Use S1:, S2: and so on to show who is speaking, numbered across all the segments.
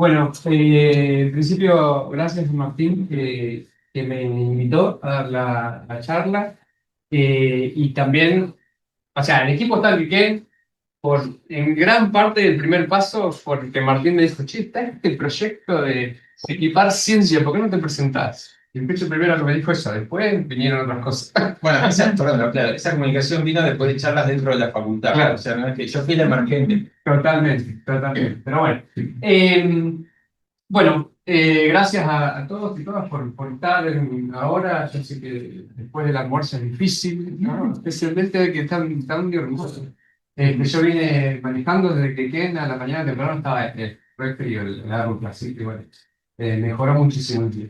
S1: Bueno, en principio, gracias Martín que me invitó a dar la charla. Y también, o sea, el equipo está bien, en gran parte del primer paso, porque Martín me dijo, che, está este proyecto de equipar ciencia, ¿por qué no te presentás? Y el primero que me dijo eso, después vinieron otras cosas.
S2: Bueno, perdón, claro, esa comunicación vino después de charlas dentro de la facultad.
S1: Claro.
S2: O sea, no es que yo fui el emergente.
S1: Totalmente, totalmente. Pero bueno. Bueno, gracias a todos y todas por estar ahora. Yo sé que después del almuerzo es difícil, ¿no? Especialmente que están nerviosos. Yo vine manejando desde que queden a la mañana temprano, estaba re frío la ruta, así que bueno, mejoró muchísimo el día.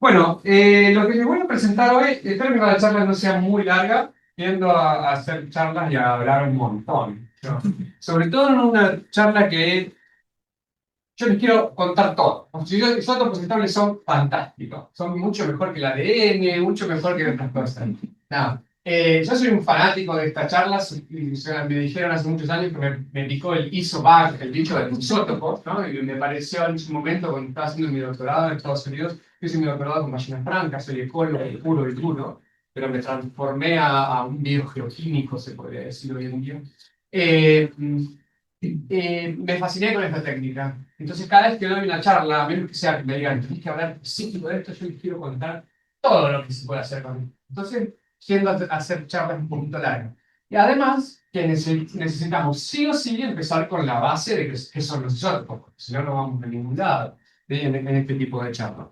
S1: Bueno, lo que les voy a presentar hoy, espero que la charla no sea muy larga, tiendo a hacer charlas y a hablar un montón, ¿no? Sobre todo en una charla que yo les quiero contar todo. Los isótopos presentables son fantásticos. Son mucho mejor que el ADN, mucho mejor que otras cosas. No. Yo soy un fanático de estas charlas. Me dijeron hace muchos años que me picó el ISOBAG, el bicho de los isótopos, ¿no? Y me pareció en su momento, cuando estaba haciendo mi doctorado en Estados Unidos, yo hice mi doctorado con máquinas francas, soy ecólogo puro y duro, pero me transformé a un biogeoquímico, se podría decir hoy en día. Eh, Me fasciné con esta técnica. Entonces, cada vez que doy una charla, a menos que sea que me digan, tienes que hablar específico de esto, yo les quiero contar todo lo que se puede hacer con esto. Entonces, tiendo a hacer charlas un poquito largas. Y además, que necesitamos sí o sí empezar con la base de qué son los isótopos, porque si no, no vamos a ningún lado en este tipo de charlas.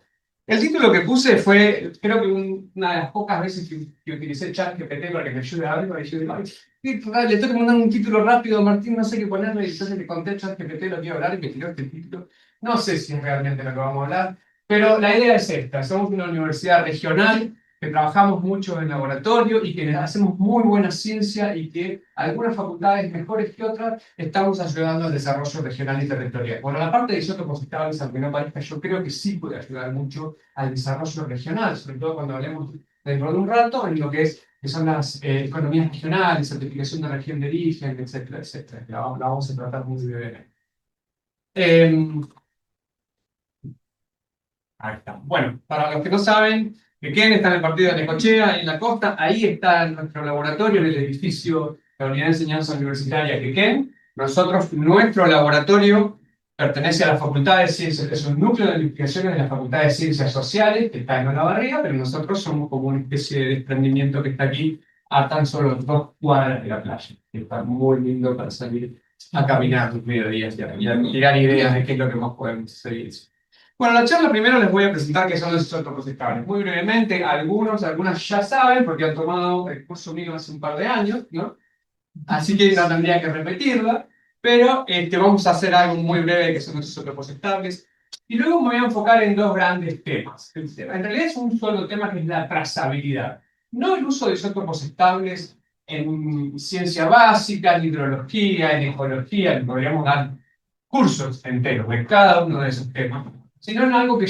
S1: El título que puse fue, creo que una de las pocas veces que utilicé ChatGPT para que me ayude a algo, y yo digo, sí, le tengo que mandar un título rápido, Martín, no sé qué ponerle, y entonces le conté a ChatGPT lo que iba a hablar y me tiró este título. No sé si es realmente lo que vamos a hablar, pero la idea es esta. Somos una universidad regional que trabajamos mucho en laboratorio y que hacemos muy buena ciencia y que algunas facultades mejores que otras estamos ayudando al desarrollo regional y territorial. Bueno, la parte de isótopos estables, aunque no parezca, yo creo que sí puede ayudar mucho al desarrollo regional, sobre todo cuando hablemos dentro de un rato en lo que son las economías regionales, certificación de región de origen, etcétera, etcétera. La vamos a tratar muy brevemente. Ahí está. Bueno, para los que no saben, Quequén está en el partido de Necochea, ahí en la costa. Ahí está nuestro laboratorio, en el edificio de la Unidad de Enseñanza Universitaria Quequén. Nuestro laboratorio pertenece a la Facultad de Ciencias, es un núcleo de investigaciones de la Facultad de Ciencias Sociales, que está en Olavarría, pero nosotros somos como una especie de desprendimiento que está aquí a tan solo 2 cuadras de la playa. Está muy lindo para salir a caminar los mediodías y a tirar ideas de qué es lo que más podemos seguir. Bueno, la charla primero les voy a presentar qué son los isótopos estables. Muy brevemente, algunas ya saben porque han tomado el curso mío hace un par de años, ¿no? Así que no tendría que repetirla, pero vamos a hacer algo muy breve que son los isótopos estables. Y luego me voy a enfocar en dos grandes temas. En realidad es un solo tema que es la trazabilidad. No el uso de isótopos estables en ciencia básica, en hidrología, en ecología, que podríamos dar cursos enteros de cada uno de esos temas, sino en algo que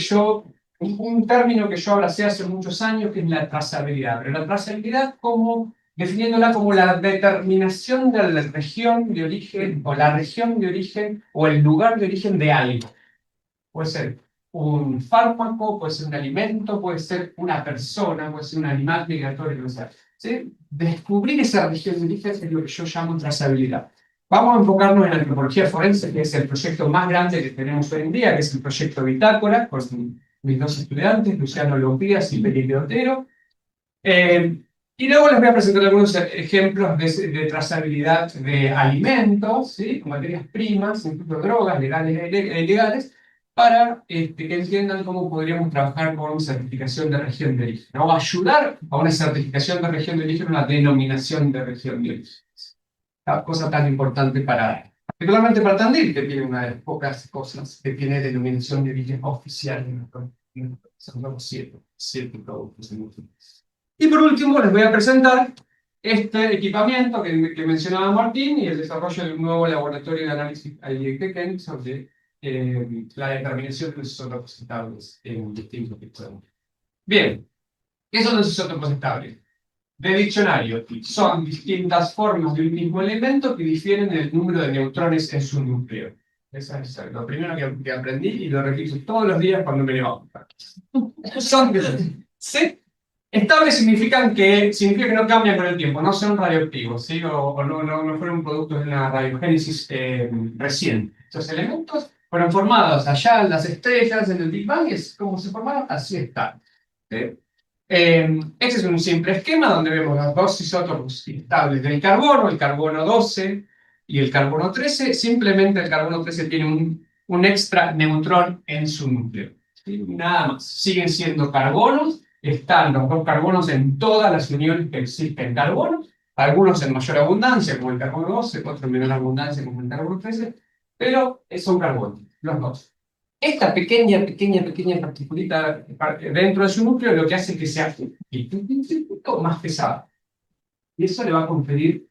S1: un término que yo abracé hace muchos años, que es la trazabilidad. Pero la trazabilidad como definiéndola como la determinación de la región de origen, o la región de origen, o el lugar de origen de algo. Puede ser un fármaco, puede ser un alimento, puede ser una persona, puede ser un animal migratorio, lo que sea. ¿Sí? Descubrir esa región de origen es lo que yo llamo trazabilidad. Vamos a enfocarnos en la antropología forense, que es el proyecto más grande que tenemos hoy en día, que es el proyecto Bitácora, con mis dos estudiantes, Luciano Lopías y Felipe Otero. Y luego les voy a presentar algunos ejemplos de trazabilidad de alimentos, ¿sí? Materias primas, incluso drogas legales e ilegales, para que entiendan cómo podríamos trabajar con certificación de región de origen, o ayudar a una certificación de región de origen, una denominación de región de origen. La cosa tan importante particularmente para Tandil, que tiene una de las pocas cosas que tiene denominación de origen oficial son los siete productos en mundo. Y por último, les voy a presentar este equipamiento que mencionaba Martín y el desarrollo de un nuevo laboratorio de análisis IECEN sobre la determinación de los isótopos estables en distintos tipos de. Bien, ¿qué son los isótopos estables? De diccionario, son distintas formas de un mismo elemento que difieren en el número de neutrones en su núcleo. Eso es lo primero que aprendí y lo repito todos los días cuando me levanto. Son estables significa que no cambian con el tiempo, no son radioactivos, ¿sí? O no fueron productos de una radiogénesis reciente. Estos elementos fueron formados allá en las estrellas, en el Big Bang, y es como se formaron, así están. ¿Sí? Este es un simple esquema donde vemos los dos isótopos estables del carbono, el carbono 12 y el carbono 13. Simplemente el carbono 13 tiene un extra neutrón en su núcleo. ¿Sí? Nada más. Siguen siendo carbonos. Están los dos carbonos en todas las uniones que existen en carbono, algunos en mayor abundancia, como el carbono 12, otros en menor abundancia, como el carbono 13, pero son carbonos, los dos. Esta pequeña particulita dentro de su núcleo lo que hace que sea un poco más pesado. Y eso le va a conferir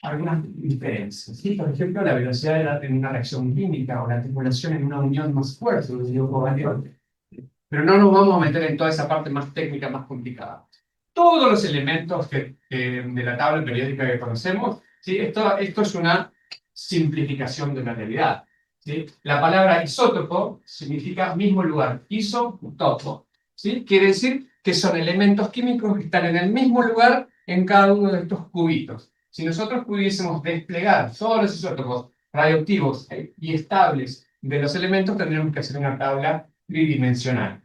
S1: algunas diferencias. ¿Sí? Por ejemplo, la velocidad en una reacción química o la tripulación en una unión más fuerte, un unión covalente. Pero no nos vamos a meter en toda esa parte más técnica, más complicada. Todos los elementos de la tabla periódica que conocemos, ¿sí? Esto es una simplificación de la realidad. ¿Sí? La palabra isótopo significa mismo lugar, isotopo. ¿Sí? Quiere decir que son elementos químicos que están en el mismo lugar en cada uno de estos cubitos. Si nosotros pudiésemos desplegar todos los isótopos radioactivos y estables de los elementos, tendríamos que hacer una tabla tridimensional.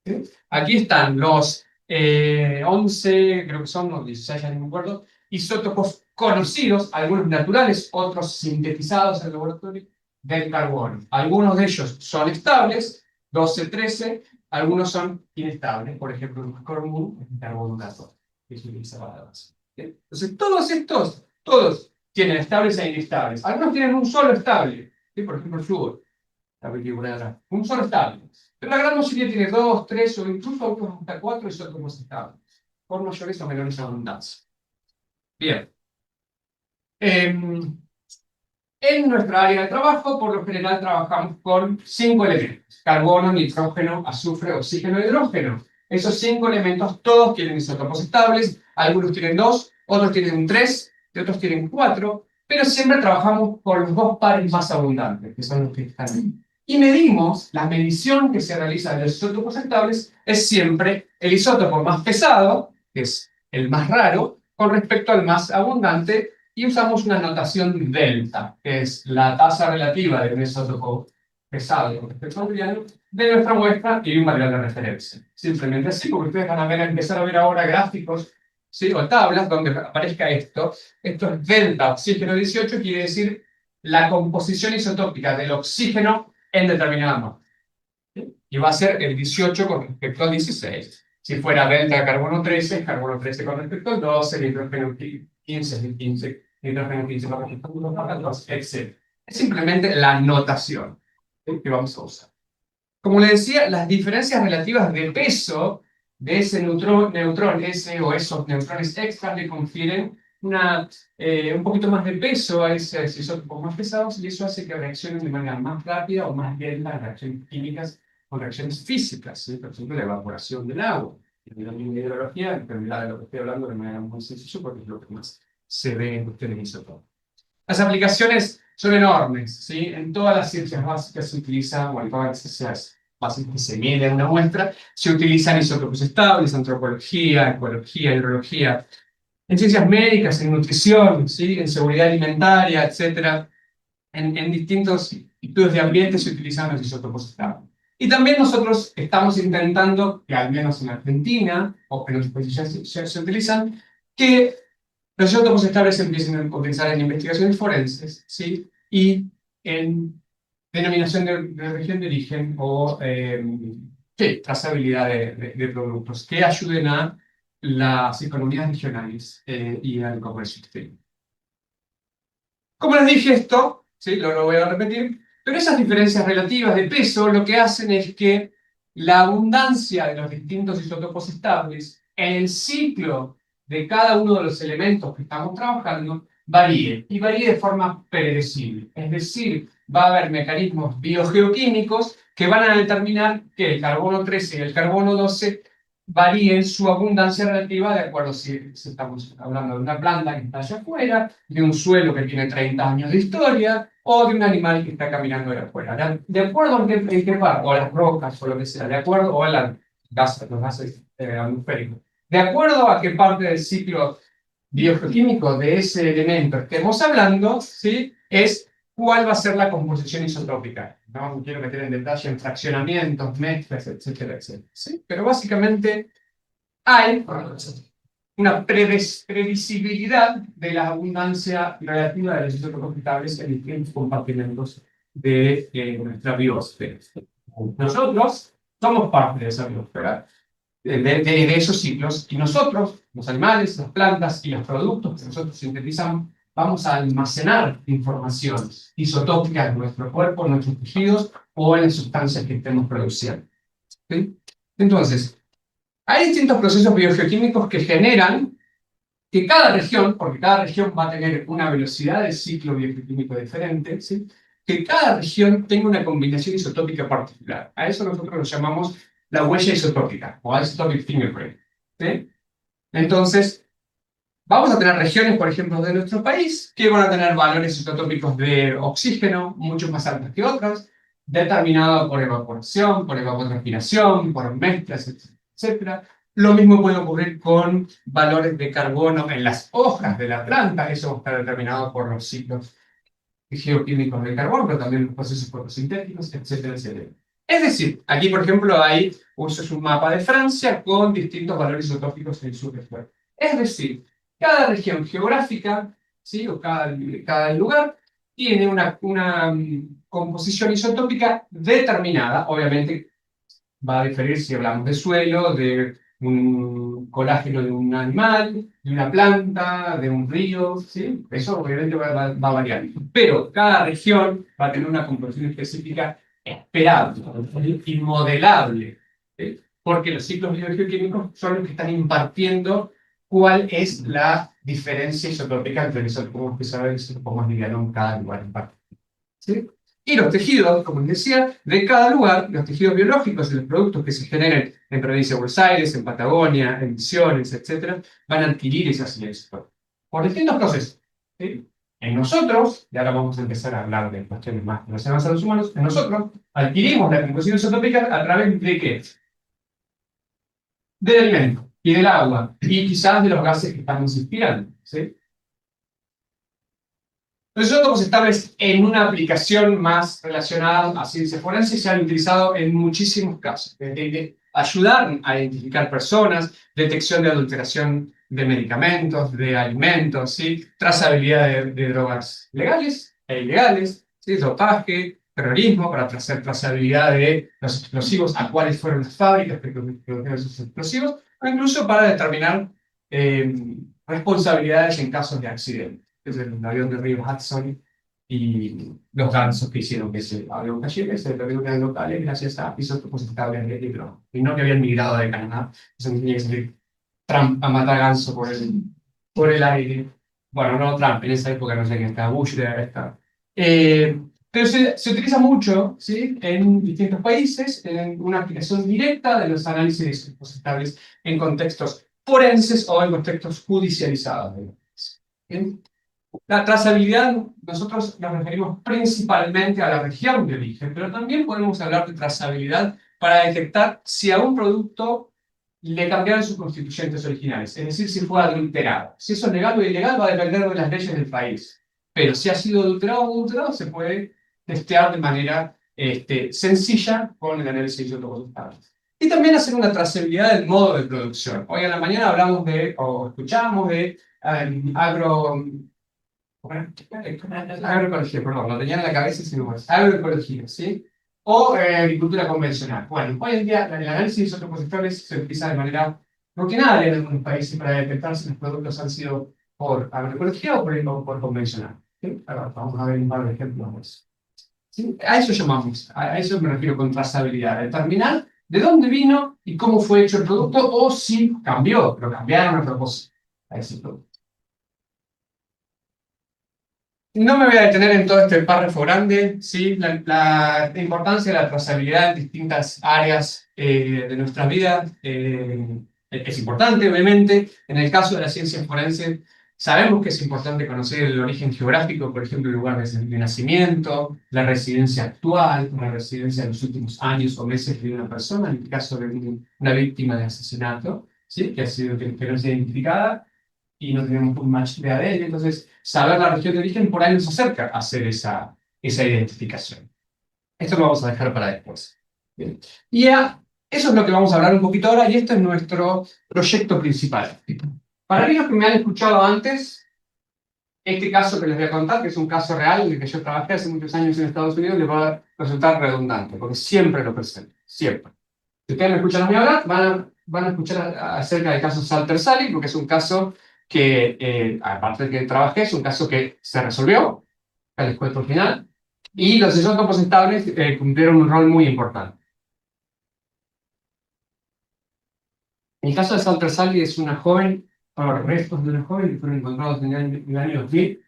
S1: ¿Sí? Aquí están los 11, creo que son, los 16, ya no me acuerdo, isótopos conocidos, algunos naturales, otros sintetizados en el laboratorio, del carbono. Algunos de ellos son estables, 12, 13, algunos son inestables, por ejemplo, el más común es el carbono 14, que se utiliza para la base. Entonces, todos tienen estables e inestables. Algunos tienen un solo estable, ¿sí? Por ejemplo, el flúor, la película de atrás, un solo estable. Pero la gran mayoría tiene 2, 3 o incluso hasta 4 isótopos estables, por mayores o menores abundancias. Bien. En nuestra área de trabajo, por lo general, trabajamos con 5 elementos: carbono, nitrógeno, azufre, oxígeno, hidrógeno. Esos 5 elementos todos tienen isótopos estables, algunos tienen 2, otros tienen 3, y otros tienen 4, pero siempre trabajamos con los 2 pares más abundantes, que son los que están ahí. Y medimos, la medición que se realiza de los isótopos estables es siempre el isótopo más pesado, que es el más raro, con respecto al más abundante, y usamos una notación delta, que es la tasa relativa de un isótopo pesado con respecto al liviano de nuestra muestra y un material de referencia. Simplemente así, porque ustedes van a empezar a ver ahora gráficos, ¿sí? O tablas donde aparezca esto. Esto es delta oxígeno 18, quiere decir la composición isotópica del oxígeno en determinada modo. ¿Sí? Y va a ser el 18 con respecto al 16. Si fuera delta carbono 13, carbono 13 con respecto al 12, nitrógeno 15, 15, nitrógeno 15 con respecto al 2, etc. Es simplemente la notación, ¿sí? Que vamos a usar. Como les decía, las diferencias relativas de peso de ese neutrón ese o esos neutrones extras le confieren un poquito más de peso a esos isótopos más pesados, y eso hace que reaccionen de manera más rápida o más lenta las reacciones químicas con reacciones físicas, ¿sí? Por ejemplo, la evaporación del agua. En la hidrología, en realidad de lo que estoy hablando de manera muy sencilla, porque es lo que más se ve en cuestiones de isótopos. Las aplicaciones son enormes, ¿sí? En todas las ciencias básicas se utilizan, o en todas las ciencias básicas que se miden una muestra, se utilizan isótopos estables, antropología, ecología, hidrología, en ciencias médicas, en nutrición, ¿sí? En seguridad alimentaria, etc. En distintos estudios de ambiente se utilizan los isótopos estables. Y también nosotros estamos intentando, que al menos en Argentina, o en otros países ya se utilizan, que los isótopos estables se empiecen a utilizar en investigaciones forenses, ¿sí? Y en denominación de región de origen o sí, trazabilidad de productos que ayuden a las economías regionales y al comercio exterior. Como les dije esto, ¿sí? Lo voy a repetir, pero esas diferencias relativas de peso lo que hacen es que la abundancia de los distintos isótopos estables en el ciclo de cada uno de los elementos que estamos trabajando varíe, y varíe de forma predecible. Es decir, va a haber mecanismos biogeoquímicos que van a determinar que el carbono 13 y el carbono 12 varíen su abundancia relativa de acuerdo si estamos hablando de una planta que está allá afuera, de un suelo que tiene 30 años de historia, o de un animal que está caminando de afuera. De acuerdo en qué parte, o a las rocas, o lo que sea, de acuerdo, o a los gases atmosféricos. De acuerdo a qué parte del ciclo biogeoquímico de ese elemento estemos hablando, ¿sí? Es cuál va a ser la composición isotópica. No me quiero meter en detalle en fraccionamientos, mezclas, etcétera, etcétera. ¿Sí? Pero básicamente hay una previsibilidad de la abundancia relativa de los isótopos estables en distintos compartimentos de nuestra biosfera. Nosotros somos parte de esa biosfera, de esos ciclos, y nosotros, los animales, las plantas y los productos que nosotros sintetizamos, vamos a almacenar información isotópica en nuestro cuerpo, en nuestros tejidos o en las sustancias que estemos produciendo. ¿Sí? Entonces, hay distintos procesos biogeoquímicos que generan que cada región, porque cada región va a tener una velocidad de ciclo biogeoquímico diferente, ¿sí? Que cada región tenga una combinación isotópica particular. A eso nosotros lo llamamos la huella isotópica, o isotopic fingerprint. ¿Sí? Entonces, vamos a tener regiones, por ejemplo, de nuestro país, que van a tener valores isotópicos de oxígeno mucho más altos que otras, determinado por evaporación, por evapotranspiración, por mezclas, etcétera. Lo mismo puede ocurrir con valores de carbono en las hojas de la planta, eso está determinado por los ciclos geoquímicos del carbono, pero también los procesos fotosintéticos, etcétera, etcétera. Es decir, aquí, por ejemplo, uso un mapa de Francia con distintos valores isotópicos en su región. Es decir, cada región geográfica, ¿sí? O cada lugar, tiene una composición isotópica determinada. Obviamente, va a diferir si hablamos de suelo, de un colágeno de un animal, de una planta, de un río, ¿sí? Eso obviamente va a variar. Pero cada región va a tener una composición específica esperable y modelable, ¿sí? Porque los ciclos biogeoquímicos son los que están impartiendo cuál es la diferencia isotópica entre los isótopos pesados y los isótopos livianos en cada lugar en particular. ¿Sí? Y los tejidos, como les decía, de cada lugar, los tejidos biológicos y los productos que se generen en provincia de Buenos Aires, en Patagonia, en Misiones, etc., van a adquirir esas señales por distintos procesos. ¿Sí? En nosotros, y ahora vamos a empezar a hablar de cuestiones más relacionadas a los humanos, en nosotros adquirimos la composición isotópica a través de ¿qué? Del alimento y del agua, y quizás de los gases que estamos inspirando. ¿Sí? Los isótopos estables en una aplicación más relacionada a ciencias forenses se han utilizado en muchísimos casos. Desde ayudar a identificar personas, detección de adulteración de medicamentos, de alimentos, ¿sí? Trazabilidad de drogas legales e ilegales, ¿sí? Dopaje, terrorismo, para hacer trazabilidad de los explosivos, a cuáles fueron las fábricas que produjeron esos explosivos, o incluso para determinar responsabilidades en casos de accidentes. Es el avión del río Hudson y los gansos que hicieron que ese avión cayera, se determinó que eran locales gracias a isótopos estables de hidrógeno. Y no que habían migrado de Canadá, eso no tenía que salir Trump a matar ganso por el aire. Bueno, no Trump, en esa época no sé quién estaba, Bush debe haber estado. Pero se utiliza mucho, ¿sí? En distintos países, en una aplicación directa de los análisis de isótopos estables en contextos forenses o en contextos judicializados. ¿Bien? La trazabilidad, nosotros nos referimos principalmente a la región de origen, pero también podemos hablar de trazabilidad para detectar si a un producto le cambiaron sus constituyentes originales, es decir, si fue adulterado. Si eso es legal o ilegal va a depender de las leyes del país, pero si ha sido adulterado o adulterado se puede testear de manera sencilla con el análisis de isótopos estables. Y también hacer una trazabilidad del modo de producción. Hoy en la mañana hablamos o escuchamos de agroecología, perdón, lo tenía en la cabeza y se me fue. Agroecología, ¿sí? O agricultura convencional. Bueno, hoy en día el análisis de isótopos estables se utiliza de manera rutinaria en algunos países para detectar si los productos han sido por agroecología o por convencional. ¿Sí? Ahora, vamos a ver un par de ejemplos. ¿Sí? A eso llamamos, a eso me refiero con trazabilidad, determinar de dónde vino y cómo fue hecho el producto o si cambió, lo cambiaron a propósito a ese producto. No me voy a detener en todo este párrafo grande, ¿sí? La importancia de la trazabilidad en distintas áreas de nuestra vida es importante, obviamente. En el caso de la ciencia forense, Sabemos que es importante conocer el origen geográfico, por ejemplo, el lugar de nacimiento, la residencia actual, la residencia de los últimos años o meses de una persona, en el caso de una víctima de asesinato, ¿sí? Que ha sido que no es identificada y no tenemos un match de ADN. Entonces, saber la región de origen por ahí nos acerca a hacer esa identificación. Esto lo vamos a dejar para después. Bien. Eso es lo que vamos a hablar un poquito ahora, y esto es nuestro proyecto principal. Para aquellos que me han escuchado antes, este caso que les voy a contar, que es un caso real en el que yo trabajé hace muchos años en Estados Unidos, les va a resultar redundante, porque siempre lo presento, siempre. Si ustedes me escuchan a mí hablar, van a escuchar acerca del caso Salter-Sally, porque es un caso que, aparte de que trabajé, es un caso que se resolvió, el cuento final, y los isótopos estables cumplieron un rol muy importante. En el caso de Salter-Sally es una joven, los restos de una joven que fueron encontrados en el año 2000,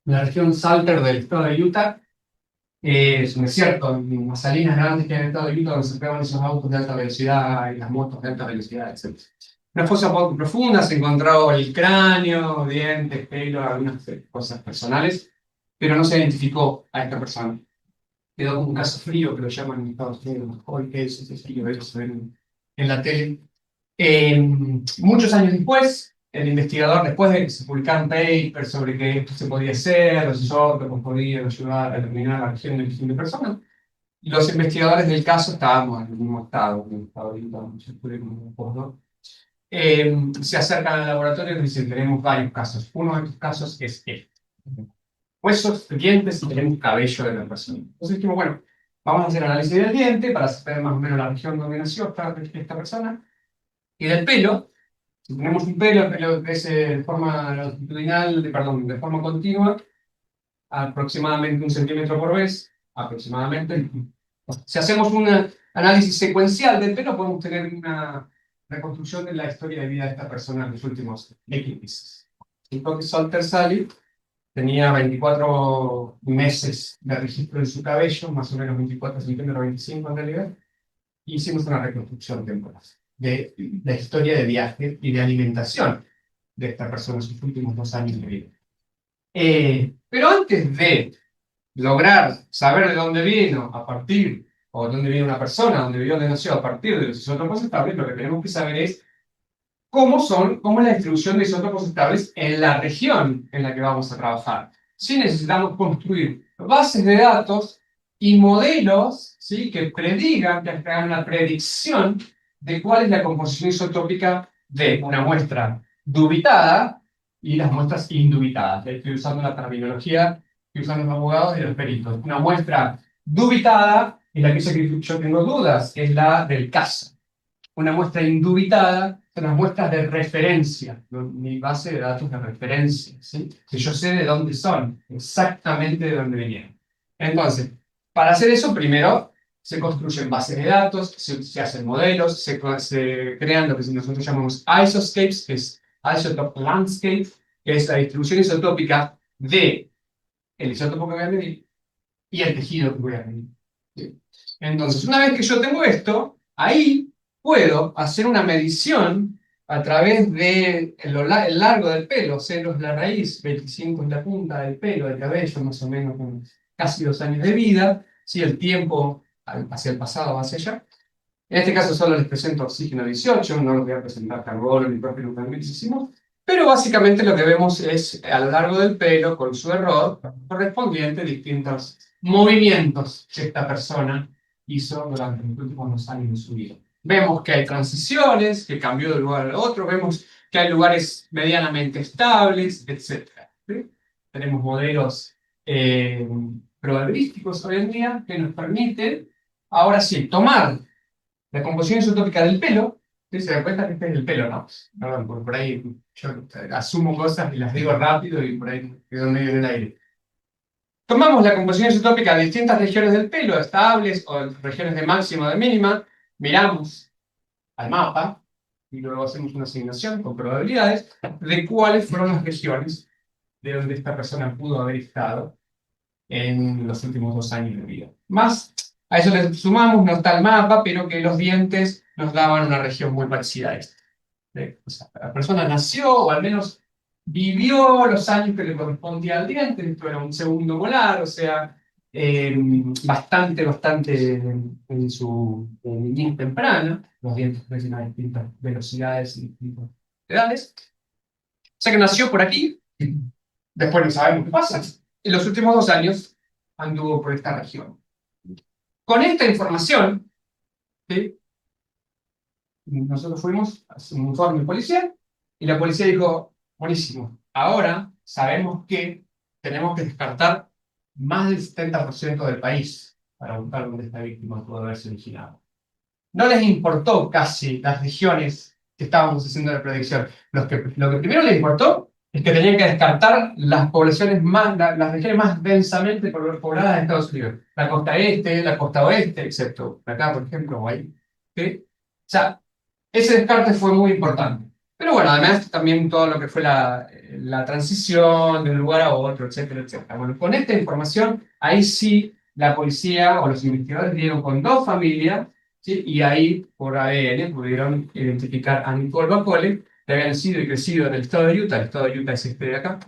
S1: en la región Salter del estado de Utah. Es un desierto, en las salinas grandes que hay en el estado de Utah, donde se pegan esos autos de alta velocidad y las motos de alta velocidad, etc. Una fosa poco profunda, se encontró el cráneo, dientes, pelo, algunas cosas personales, pero no se identificó a esta persona. Quedó como un caso frío, que lo llaman en Estados Unidos, cold case, ese frío, eso se ve en la tele. Muchos años después, el investigador, después de que se publicaron papers sobre que esto se podía hacer, los isótopos podían ayudar a determinar la región de origen de personas, los investigadores del caso estábamos en el mismo estado, en el estado de Utah, yo estuve como un postdoc, se acercan al laboratorio y dicen, tenemos varios casos. Uno de estos casos es este. Huesos, dientes y tenemos cabello de la persona. Entonces dijimos, bueno, vamos a hacer análisis del diente para saber más o menos la región donde nació esta persona. Y del pelo, si tenemos un pelo, el pelo crece de forma longitudinal, perdón, de forma continua, aproximadamente 1 centímetro por vez, aproximadamente. Si hacemos un análisis secuencial del pelo, podemos tener una reconstrucción de la historia de vida de esta persona en los últimos X meses. Entonces, Salter-Sally tenía 24 meses de registro de su cabello, más o menos 24 centímetros, 25 en realidad, y hicimos una reconstrucción temporal de la historia de viaje y de alimentación de esta persona en sus últimos 2 años de vida. Pero antes de lograr saber de dónde vino a partir, o de dónde viene una persona, dónde vivió, dónde nació a partir de los isótopos estables, lo que tenemos que saber es cómo es la distribución de isótopos estables en la región en la que vamos a trabajar. Si necesitamos construir bases de datos y modelos, ¿sí?, que predigan, que hagan una predicción de cuál es la composición isotópica de una muestra dubitada y las muestras indubitadas. Estoy usando la terminología que usan los abogados y los peritos. Una muestra dubitada es la que yo tengo dudas, es la del caso. Una muestra indubitada son las muestras de referencia, mi base de datos de referencia, ¿sí? Que yo sé de dónde son, exactamente de dónde vinieron. Entonces, para hacer eso, primero se construyen bases de datos, se hacen modelos, se crean lo que nosotros llamamos isoscapes, que es isotope landscape, que es la distribución isotópica de el isótopo que voy a medir y el tejido que voy a medir. ¿Sí? Entonces, una vez que yo tengo esto, ahí puedo hacer una medición a través de el largo del pelo, 0 es la raíz, 25 es la punta del pelo, del cabello, más o menos con casi 2 años de vida, ¿sí? El tiempo hacia el pasado o hacia allá. En este caso solo les presento oxígeno 18, no les voy a presentar carbono ni propio muchísimo, pero básicamente lo que vemos es a lo largo del pelo, con su error correspondiente, distintos movimientos que esta persona hizo durante los últimos 2 años de su vida. Vemos que hay transiciones, que cambió de un lugar al otro, vemos que hay lugares medianamente estables, etc. ¿Sí? Tenemos modelos probabilísticos hoy en día que nos permiten, ahora sí, tomar la composición isotópica del pelo. ¿Sí? Se dan cuenta que este es el pelo, ¿no? Perdón, por ahí yo asumo cosas y las digo rápido y por ahí quedo medio en el aire. Tomamos la composición isotópica de distintas regiones del pelo, estables o regiones de máxima o de mínima, miramos al mapa y luego hacemos una asignación con probabilidades de cuáles fueron las regiones de donde esta persona pudo haber estado en los últimos 2 años de vida. Más, a eso le sumamos, no está el mapa, pero que los dientes nos daban una región muy parecida a esta. O sea, la persona nació, o al menos vivió los años que le correspondía al diente, esto era un segundo molar, o sea, bastante en su niñez temprana, los dientes crecen a distintas velocidades y distintas edades. O sea que nació por aquí, después no sabemos qué pasa, en los últimos 2 años anduvo por esta región. Con esta información, ¿sí? Nosotros fuimos a hacer un informe policial y la policía dijo, buenísimo, ahora sabemos que tenemos que descartar más del 70% del país para buscar dónde esta víctima pudo haberse originado. No les importó casi las regiones que estábamos haciendo la predicción. Lo que primero les importó es que tenían que descartar las poblaciones más, las regiones más densamente pobladas de Estados Unidos. La costa este, la costa oeste, excepto acá, por ejemplo, o ahí. ¿Sí? O sea, ese descarte fue muy importante. Pero bueno, además también todo lo que fue la transición de un lugar a otro, etcétera, etcétera. Bueno, con esta información, ahí sí la policía o los investigadores dieron con 2 familias, ¿sí? Y ahí, por ADN, pudieron identificar a Nicole Bacole, que había nacido y crecido en el estado de Utah. El estado de Utah es este de acá,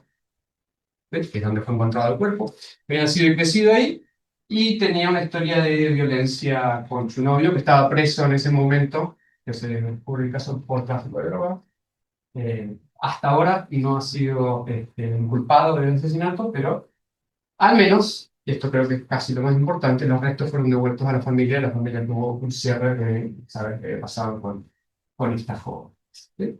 S1: ¿ves? Que es donde fue encontrado el cuerpo. Había nacido y crecido ahí, y tenía una historia de violencia con su novio, que estaba preso en ese momento, que se descubre el caso por tráfico de drogas. Hasta ahora no ha sido inculpado del asesinato, pero al menos, y esto creo que es casi lo más importante, los restos fueron devueltos a la familia tuvo un cierre de saber qué pasaba con esta joven. ¿Sí?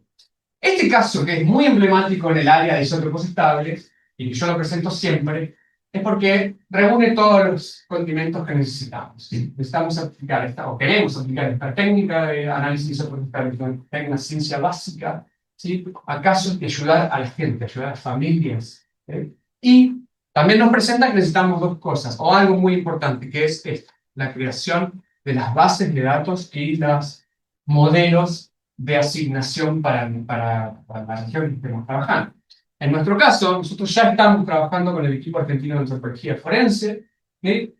S1: Este caso, que es muy emblemático en el área de isótopos estables, y que yo lo presento siempre, es porque reúne todos los condimentos que necesitamos. ¿Sí? Necesitamos aplicar esta, o queremos aplicar esta técnica de análisis de isótopos estables, que hay una ciencia básica, ¿sí? A casos de ayudar a la gente, ayudar a las familias. ¿Sí? Y también nos presenta que necesitamos 2 cosas, o algo muy importante, que es esto, la creación de las bases de datos y los modelos de asignación para la región que estemos trabajando. En nuestro caso, nosotros ya estamos trabajando con el equipo argentino de antropología forense, ¿sí?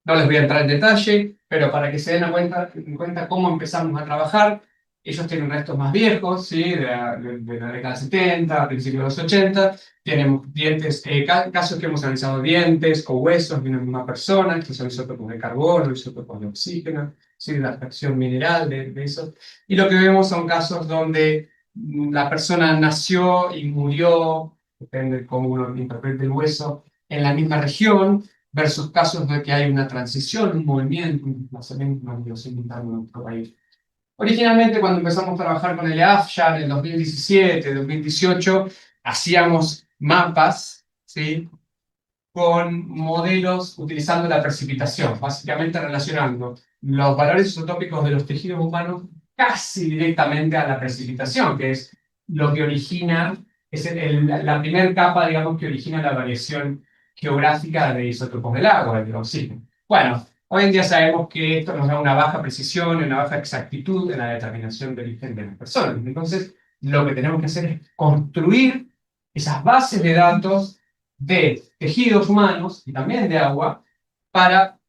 S1: No les voy a entrar en detalle, pero para que se den en cuenta cómo empezamos a trabajar, ellos tienen restos más viejos, ¿sí? De la década 70, principios de los 80, tienen dientes, casos que hemos analizado dientes o huesos de una misma persona, que son isótopos de carbono, isótopos de oxígeno, ¿sí? La fracción mineral de eso. Y lo que vemos son casos donde la persona nació y murió, depende de cómo uno interprete el hueso, en la misma región, versus casos de que hay una transición, un movimiento, un desplazamiento, una migración interna en nuestro país. Originalmente, cuando empezamos a trabajar con el EAF, ya en el 2017, 2018, hacíamos mapas, ¿sí? Con modelos utilizando la precipitación, básicamente relacionando los valores isotópicos de los tejidos humanos casi directamente a la precipitación, que es lo que origina, es la primera capa, digamos, que origina la variación geográfica de isótopos del agua, del oxígeno. Bueno, hoy en día sabemos que esto nos da una baja precisión y una baja exactitud en la determinación del origen de las personas. Entonces, lo que tenemos que hacer es construir esas bases de datos de tejidos humanos y también de agua para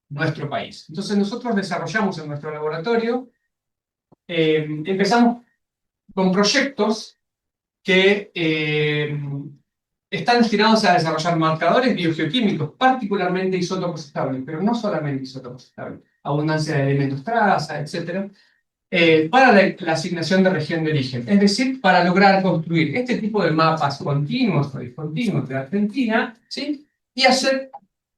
S1: nuestro país. Entonces nosotros desarrollamos en nuestro laboratorio, empezamos con proyectos que están destinados a desarrollar marcadores biogeoquímicos, particularmente isótopos estables, pero no solamente isótopos estables, abundancia de elementos traza, etc., para la asignación de región de origen, es decir, para lograr construir este tipo de mapas continuos o discontinuos de Argentina, ¿sí? Y hacer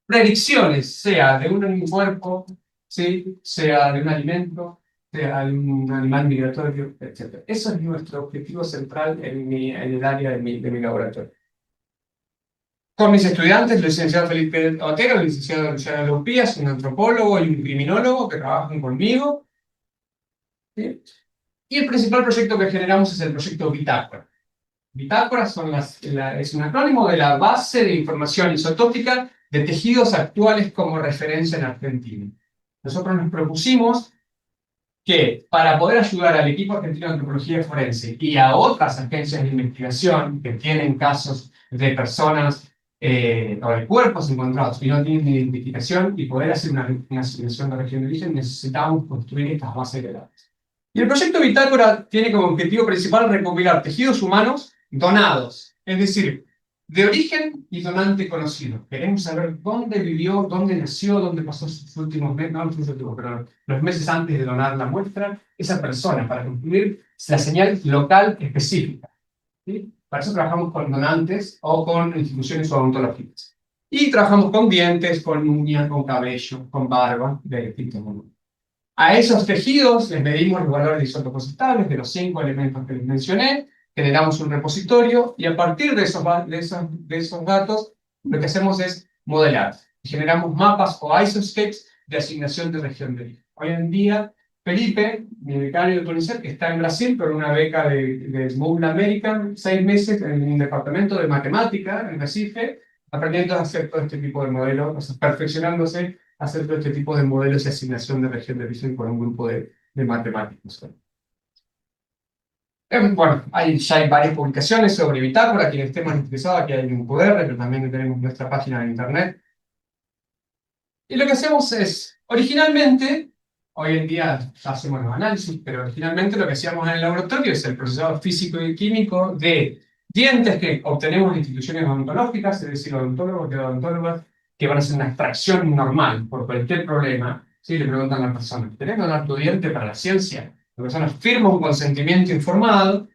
S1: predicciones, sea de un cuerpo, ¿sí? Sea de un alimento, sea de un animal migratorio, etc. Eso es nuestro objetivo central en el área de mi laboratorio. Con mis estudiantes, el licenciado Felipe Otero, el licenciado Luciano Lupías, un antropólogo y un criminólogo que trabajan conmigo, ¿sí? Y el principal proyecto que generamos es el proyecto Bitácora. Bitácora es un acrónimo de la base de información isotópica de tejidos actuales como referencia en Argentina. Nosotros nos propusimos que para poder ayudar al equipo argentino de antropología forense y a otras agencias de investigación que tienen casos de personas o de cuerpos encontrados y no tienen identificación y poder hacer una asignación de región de origen, necesitamos construir estas bases de datos. Y el proyecto Bitácora tiene como objetivo principal recopilar tejidos humanos donados, es decir, de origen y donante conocido. Queremos saber dónde vivió, dónde nació, dónde pasó sus últimos meses, no sus últimos, pero los meses antes de donar la muestra, esa persona, para construir la señal local específica. ¿Sí? Para eso trabajamos con donantes o con instituciones odontológicas. Y trabajamos con dientes, con uñas, con cabello, con barba, de distintos modos. A esos tejidos les medimos los valores de isótopos estables de los 5 elementos que les mencioné, generamos un repositorio y a partir de esos datos lo que hacemos es modelar. Generamos mapas o isoscapes de asignación de región de origen. Hoy en día, Felipe, mi becario de UNICEF, que está en Brasil por una beca de Small American, 6 meses en un departamento de matemática en Recife, aprendiendo a hacer todo este tipo de modelos, o sea, perfeccionándose hacer todo este tipo de modelos y asignación de región de origen con un grupo de matemáticos. Bueno, ya hay varias publicaciones sobre Bitácora, quienes estén más interesados, aquí hay un QR, pero también tenemos nuestra página de internet. Y lo que hacemos es, originalmente, hoy en día ya hacemos los análisis, pero originalmente lo que hacíamos en el laboratorio es el procesado físico y químico de dientes que obtenemos en instituciones odontológicas, es decir, odontólogos y odontólogas, que van a hacer una extracción normal por cualquier problema. ¿Sí? Le preguntan a la persona, ¿tenés que donar tu diente para la ciencia? La persona firma un consentimiento informado,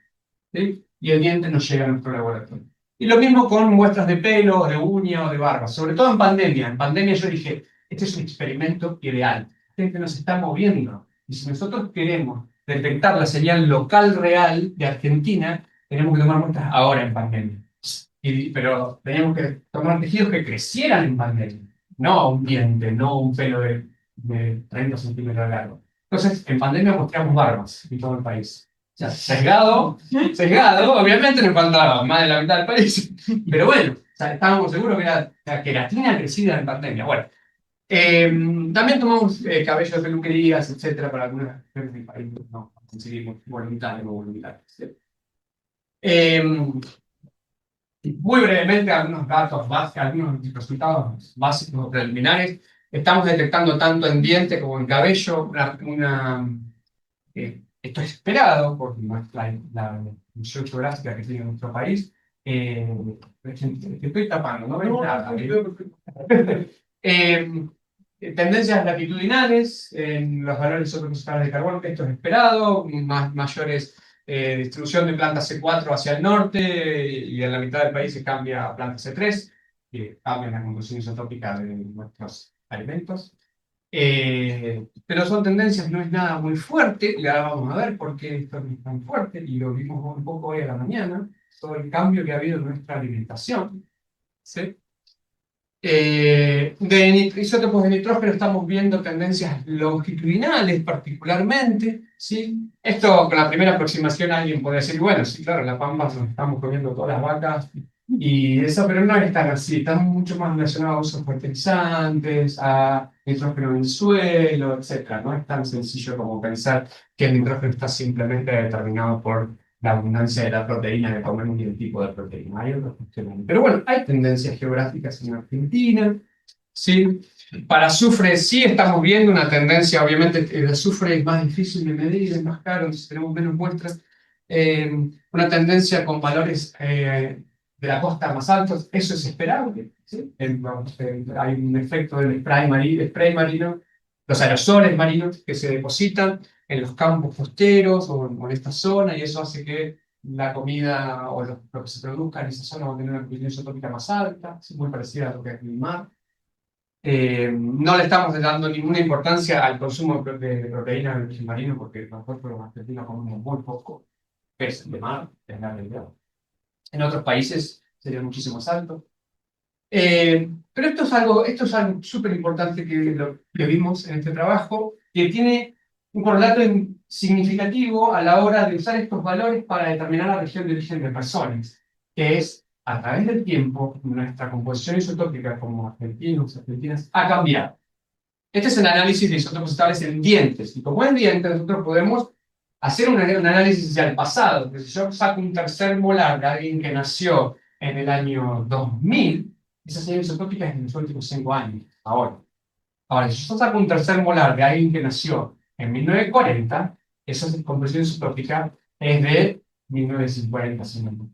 S1: ¿sí? Y el diente nos llega a nuestro laboratorio. Y lo mismo con muestras de pelo, de uña o de barba, sobre todo en pandemia. En pandemia yo dije, este es un experimento ideal. La gente nos está moviendo. Y si nosotros queremos detectar la señal local real de Argentina, tenemos que tomar muestras ahora en pandemia. Pero teníamos que tomar tejidos que crecieran en pandemia. No un diente, no un pelo de 30 centímetros largo. Entonces, en pandemia mostramos barbas en todo el país. O sea, sesgado, obviamente nos faltaba más de la mitad del país. Pero bueno, o sea, estábamos seguros que era la queratina crecida en pandemia. Bueno, también tomamos cabello de peluquerías, etcétera, para algunas regiones del país. No conseguimos voluntarios o voluntarios. ¿Sí? Muy brevemente, algunos datos básicos, algunos resultados básicos o preliminares. Estamos detectando tanto en diente como en cabello esto es esperado por la distribución geográfica que tiene nuestro país. Te estoy tapando, no ves nada. Tendencias latitudinales en los valores isótopos de carbono, esto es esperado, mayores distribución de planta C4 hacia el norte y en la mitad del país se cambia a planta C3, que cambia la composición isotópica de nuestros alimentos. Pero son tendencias, no es nada muy fuerte, y ahora vamos a ver por qué esto no es tan fuerte, y lo vimos un poco hoy a la mañana, todo el cambio que ha habido en nuestra alimentación. ¿Sí? De isótopos de nitrógeno estamos viendo tendencias longitudinales particularmente, ¿sí? Esto con la primera aproximación alguien puede decir, bueno, sí, claro, la pampa nos estamos comiendo todas las vacas y eso, pero no es tan así, están mucho más relacionados a usos fertilizantes, a nitrógeno en el suelo, etc. No es tan sencillo como pensar que el nitrógeno está simplemente determinado por la abundancia de la proteína que comemos y el tipo de proteína. Hay otras cuestiones. Pero bueno, hay tendencias geográficas en Argentina, ¿sí? Para azufre sí estamos viendo una tendencia, obviamente el azufre es más difícil de medir, es más caro, entonces tenemos menos muestras. Una tendencia con valores de la costa más altos, eso es esperable, ¿sí? Hay un efecto del spray marino, los aerosoles marinos que se depositan en los campos costeros o en esta zona, y eso hace que la comida o lo que se produzca en esa zona va a tener una composición isotópica más alta, es muy parecida a lo que es el mar. No le estamos dando ninguna importancia al consumo de proteína del origen marino, porque nosotros los argentinos comemos muy poco pez de mar, es la realidad. En otros países sería muchísimo más alto. Pero esto es algo súper importante que vimos en este trabajo, que tiene un correlato significativo a la hora de usar estos valores para determinar la región de origen de personas, que es, a través del tiempo, nuestra composición isotópica como argentinos, argentinas, ha cambiado. Este es el análisis de isótopos estables en dientes, y como en dientes nosotros podemos hacer un análisis hacia el pasado. Si yo saco un tercer molar de alguien que nació en el año 2000, esa señal isotópica es en los últimos 5 años, ahora. Ahora, si yo saco un tercer molar de alguien que nació en 1940, esa composición isotópica es de 1950, si no.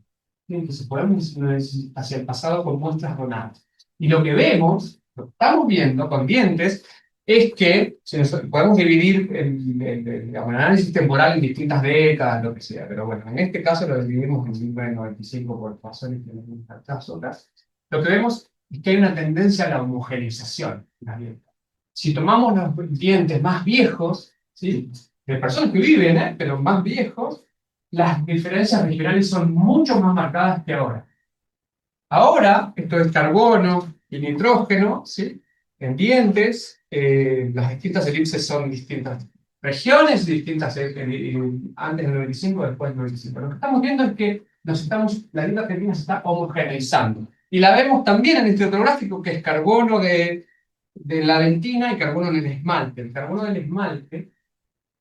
S1: Entonces podemos ir hacia el pasado con muestras donadas. Y lo que vemos, lo que estamos viendo con dientes, es que si podemos dividir digamos, el análisis temporal en distintas décadas, lo que sea, pero bueno, en este caso lo dividimos en 1995 por razones que no me estas otras. Lo que vemos es que hay una tendencia a la homogeneización en las dientes. Si tomamos los dientes más viejos, ¿sí? De personas que viven, pero más viejos, las diferencias regionales son mucho más marcadas que ahora. Ahora, esto es carbono y nitrógeno, ¿sí? En dientes, las distintas elipses son distintas regiones, distintas antes del 95, después del 95. Lo que estamos viendo es que la dieta argentina se está homogeneizando. Y la vemos también en este otro gráfico, que es carbono de la dentina y carbono en el esmalte. El carbono del esmalte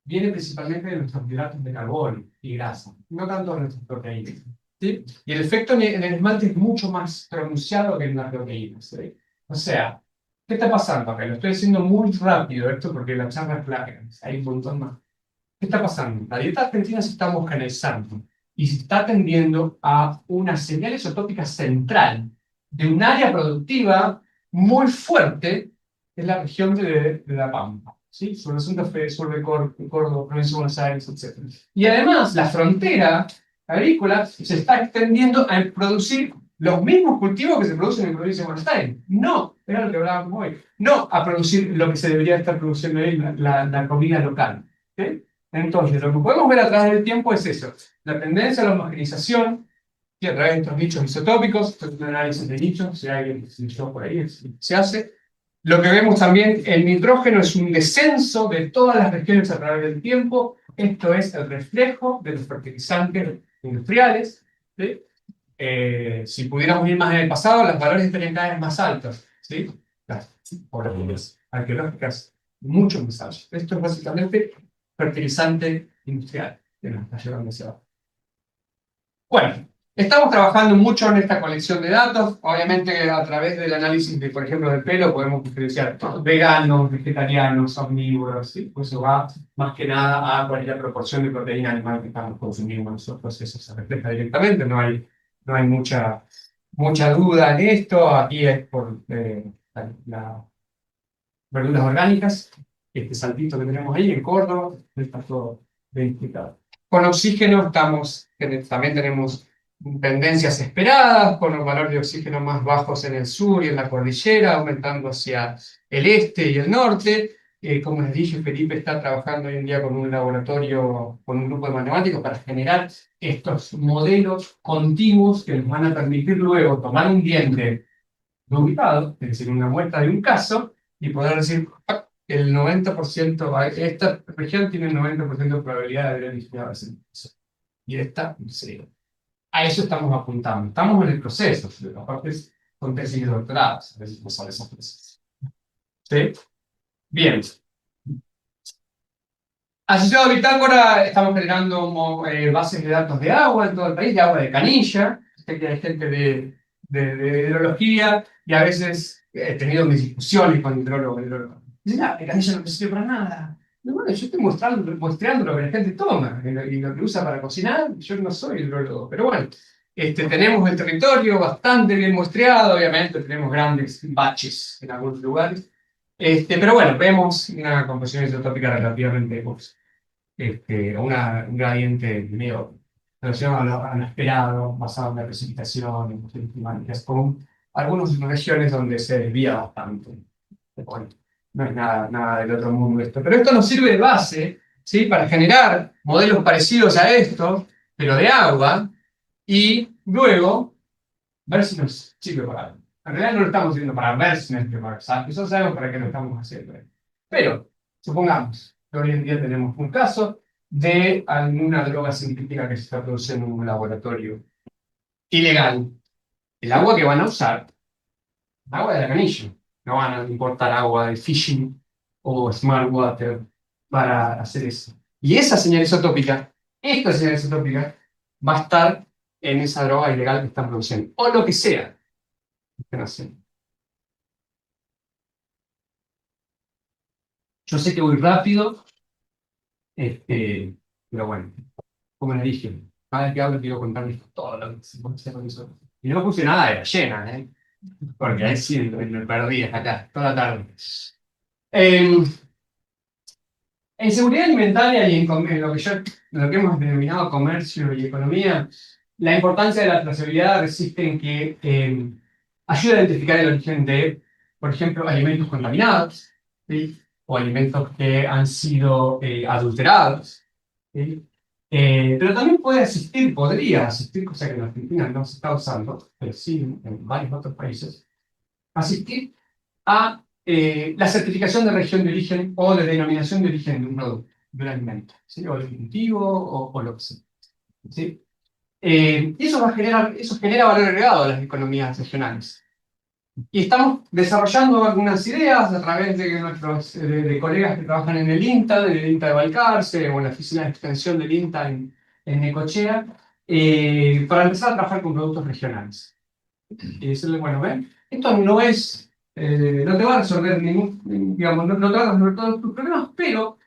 S1: viene principalmente de nuestros hidratos de carbono y grasa, no tanto de nuestras proteínas. ¿Sí? Y el efecto en el esmalte es mucho más pronunciado que en las proteínas. ¿Sí? O sea, ¿qué está pasando acá? Lo estoy haciendo muy rápido esto porque la charla es larga, hay un montón más. ¿Qué está pasando? La dieta argentina se está homogeneizando y se está tendiendo a una señal isotópica central de un área productiva muy fuerte en la región de La Pampa, ¿sí? Sobre Santa Fe, sobre Córdoba, provincia de Buenos Aires, etc. Y además, la frontera agrícola se está extendiendo a producir los mismos cultivos que se producen en la provincia de Buenos Aires. No, era lo que hablábamos hoy, no a producir lo que se debería estar produciendo ahí, la comida local. ¿Sí? Entonces, lo que podemos ver a través del tiempo es eso, la tendencia a la homogenización, y a través de estos nichos isotópicos, esto es un análisis de nichos, si alguien se inició por ahí, se hace. Lo que vemos también, el nitrógeno es un descenso de todas las regiones a través del tiempo, esto es el reflejo de los fertilizantes industriales. ¿Sí? Si pudiéramos ir más en el pasado, los valores estarían cada vez más altos, ¿sí? Las poblaciones arqueológicas mucho más altas. Esto es básicamente fertilizante industrial que nos está llevando hacia abajo. Bueno, estamos trabajando mucho en esta colección de datos. Obviamente, a través del análisis, por ejemplo, del pelo, podemos diferenciar veganos, vegetarianos, omnívoros, ¿sí? Pues eso va más que nada a cuál es la proporción de proteína animal que estamos consumiendo nosotros. Eso se refleja directamente, no hay mucha duda en esto. Aquí es por las verduras orgánicas, este saltito que tenemos ahí en Córdoba, está todo identificado. Con oxígeno también tenemos tendencias esperadas, con los valores de oxígeno más bajos en el sur y en la cordillera, aumentando hacia el este y el norte. Como les dije, Felipe está trabajando hoy en día con un laboratorio, con un grupo de matemáticos para generar estos modelos continuos que nos van a permitir luego tomar un diente ubicado, es decir, una muestra de un caso, y poder decir, el 90%, esta región tiene el 90% de probabilidad de haber originado ese caso. Y esta, cero. A eso estamos apuntando. Estamos en el proceso, las partes son tesis doctoradas, a veces no sale esas tesis. ¿Sí? Bien. Asociado a Bitácora, estamos generando bases de datos de agua en todo el país, de agua de canilla. Sé que hay gente de hidrología y a veces he tenido mis discusiones con hidrólogos. Dicen, la canilla no te sirve para nada. Y bueno, yo estoy muestreando lo que la gente toma y lo que usa para cocinar. Yo no soy hidrólogo, pero bueno. Tenemos el territorio bastante bien muestreado, obviamente tenemos grandes baches en algunos lugares. Pero bueno, vemos una composición isotópica relativamente un gradiente medio relacionado a lo esperado, basado en la precipitación, en cuestiones climáticas, con algunas regiones donde se desvía bastante. Bueno, no es nada del otro mundo esto. Pero esto nos sirve de base, ¿sí? Para generar modelos parecidos a estos, pero de agua, y luego ver si nos sirve para algo. En realidad no lo estamos haciendo para ver si nos sirve para algo. Nosotros sabemos para qué lo estamos haciendo. Pero, supongamos que hoy en día tenemos un caso de alguna droga sintética que se está produciendo en un laboratorio ilegal. El agua que van a usar, agua de la canilla. No van a importar agua de fishing o smart water para hacer eso. Y esa señal isotópica, esta señal isotópica, va a estar en esa droga ilegal que están produciendo. O lo que sea que estén haciendo. Yo sé que voy rápido, pero bueno, como les dije, Cada vez que hablo quiero contarles todo lo que se puede hacer con eso. Y no puse nada de ballena, ¿eh? Porque ahí sí me perdí acá, toda la tarde. Eh, en seguridad alimentaria y en lo que hemos denominado comercio y economía, la importancia de la trazabilidad resiste en que ayuda a identificar el origen de, por ejemplo, alimentos contaminados, ¿sí? O alimentos que han sido adulterados, ¿sí? Pero también puede asistir, podría asistir, cosa que en Argentina no se está usando, pero sí en varios otros países, asistir a la certificación de región de origen o de denominación de origen de un producto, de un alimento, ¿sí? O del cultivo o lo que sea. ¿Sí? Y eso genera valor agregado a las economías regionales. Y estamos desarrollando algunas ideas a través de nuestros de colegas que trabajan en el INTA de Balcarce, o en la oficina de extensión del INTA en Necochea, para empezar a trabajar con productos regionales. Y decirle, bueno, ven, esto no es, no te va a resolver digamos, no te va a resolver todos tus problemas, pero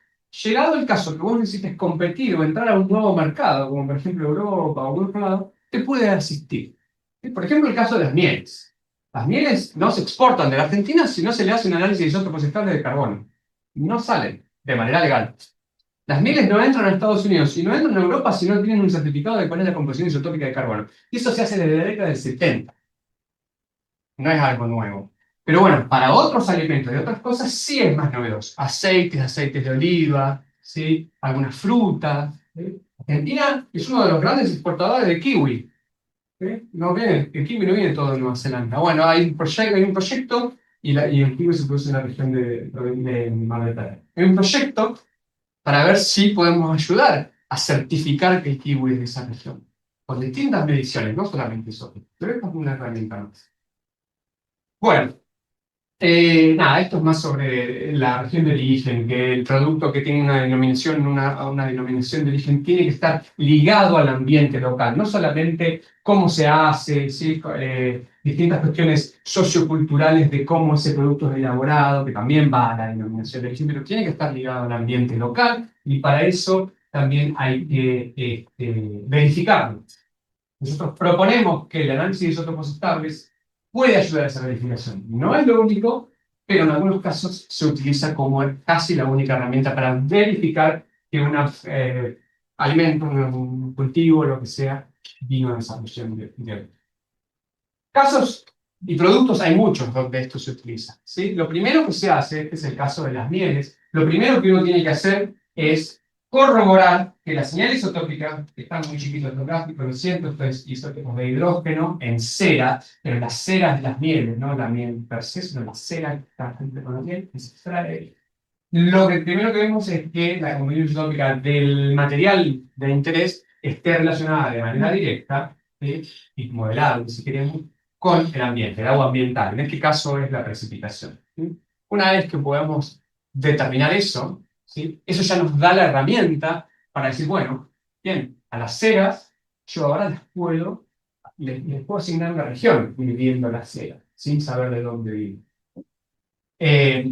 S1: llegado el caso que vos necesites competir o entrar a un nuevo mercado, como por ejemplo Europa o otro lado, te puede asistir. Por ejemplo, el caso de las mieles. Las mieles no se exportan de la Argentina si no se le hace un análisis de isótopos estables de carbono. No salen de manera legal. Las mieles no entran a Estados Unidos y no entran a Europa si no tienen un certificado de cuál es la composición isotópica de carbono. Y eso se hace desde la década del 70. No es algo nuevo. Pero bueno, para otros alimentos y otras cosas sí es más novedoso. Aceites de oliva, ¿sí? Algunas frutas. ¿Sí? Argentina es uno de los grandes exportadores de kiwi. ¿Sí? No viene, el kiwi no viene todo de Nueva Zelanda. Bueno, hay un proyecto y el kiwi se produce en la región de Mar del Plata. Hay un proyecto para ver si podemos ayudar a certificar que el kiwi es de esa región. Con distintas mediciones, no solamente eso. Pero esto es una herramienta más. Bueno, nada, esto es más sobre la región de origen, que el producto que tiene una denominación de origen tiene que estar ligado al ambiente local, no solamente cómo se hace, ¿sí? Distintas cuestiones socioculturales de cómo ese producto es elaborado, que también va a la denominación de origen, pero tiene que estar ligado al ambiente local y para eso también hay que verificarlo. Nosotros proponemos que el análisis de isótopos estables puede ayudar a esa verificación. No es lo único, pero en algunos casos se utiliza como casi la única herramienta para verificar que un alimento, un cultivo, lo que sea, vino de esa región de casos y productos hay muchos donde esto se utiliza, ¿sí? Lo primero que se hace, este es el caso de las mieles, lo primero que uno tiene que hacer es corroborar que la señal isotópica, que está muy chiquito el gráfico, lo siento, esto es isótopos de hidrógeno en cera, pero las ceras de las mieles, no la miel per se, sino la cera que está junto con la miel, que se extrae. Lo que primero que vemos es que la composición isotópica del material de interés esté relacionada de manera directa, ¿sí? Y modelada, si queremos, con el ambiente, el agua ambiental. En este caso es la precipitación. ¿Sí? Una vez que podamos determinar eso, ¿sí? Eso ya nos da la herramienta para decir, bueno, bien, a las ceras yo ahora les puedo asignar una región viviendo las ceras, sin saber de dónde viven.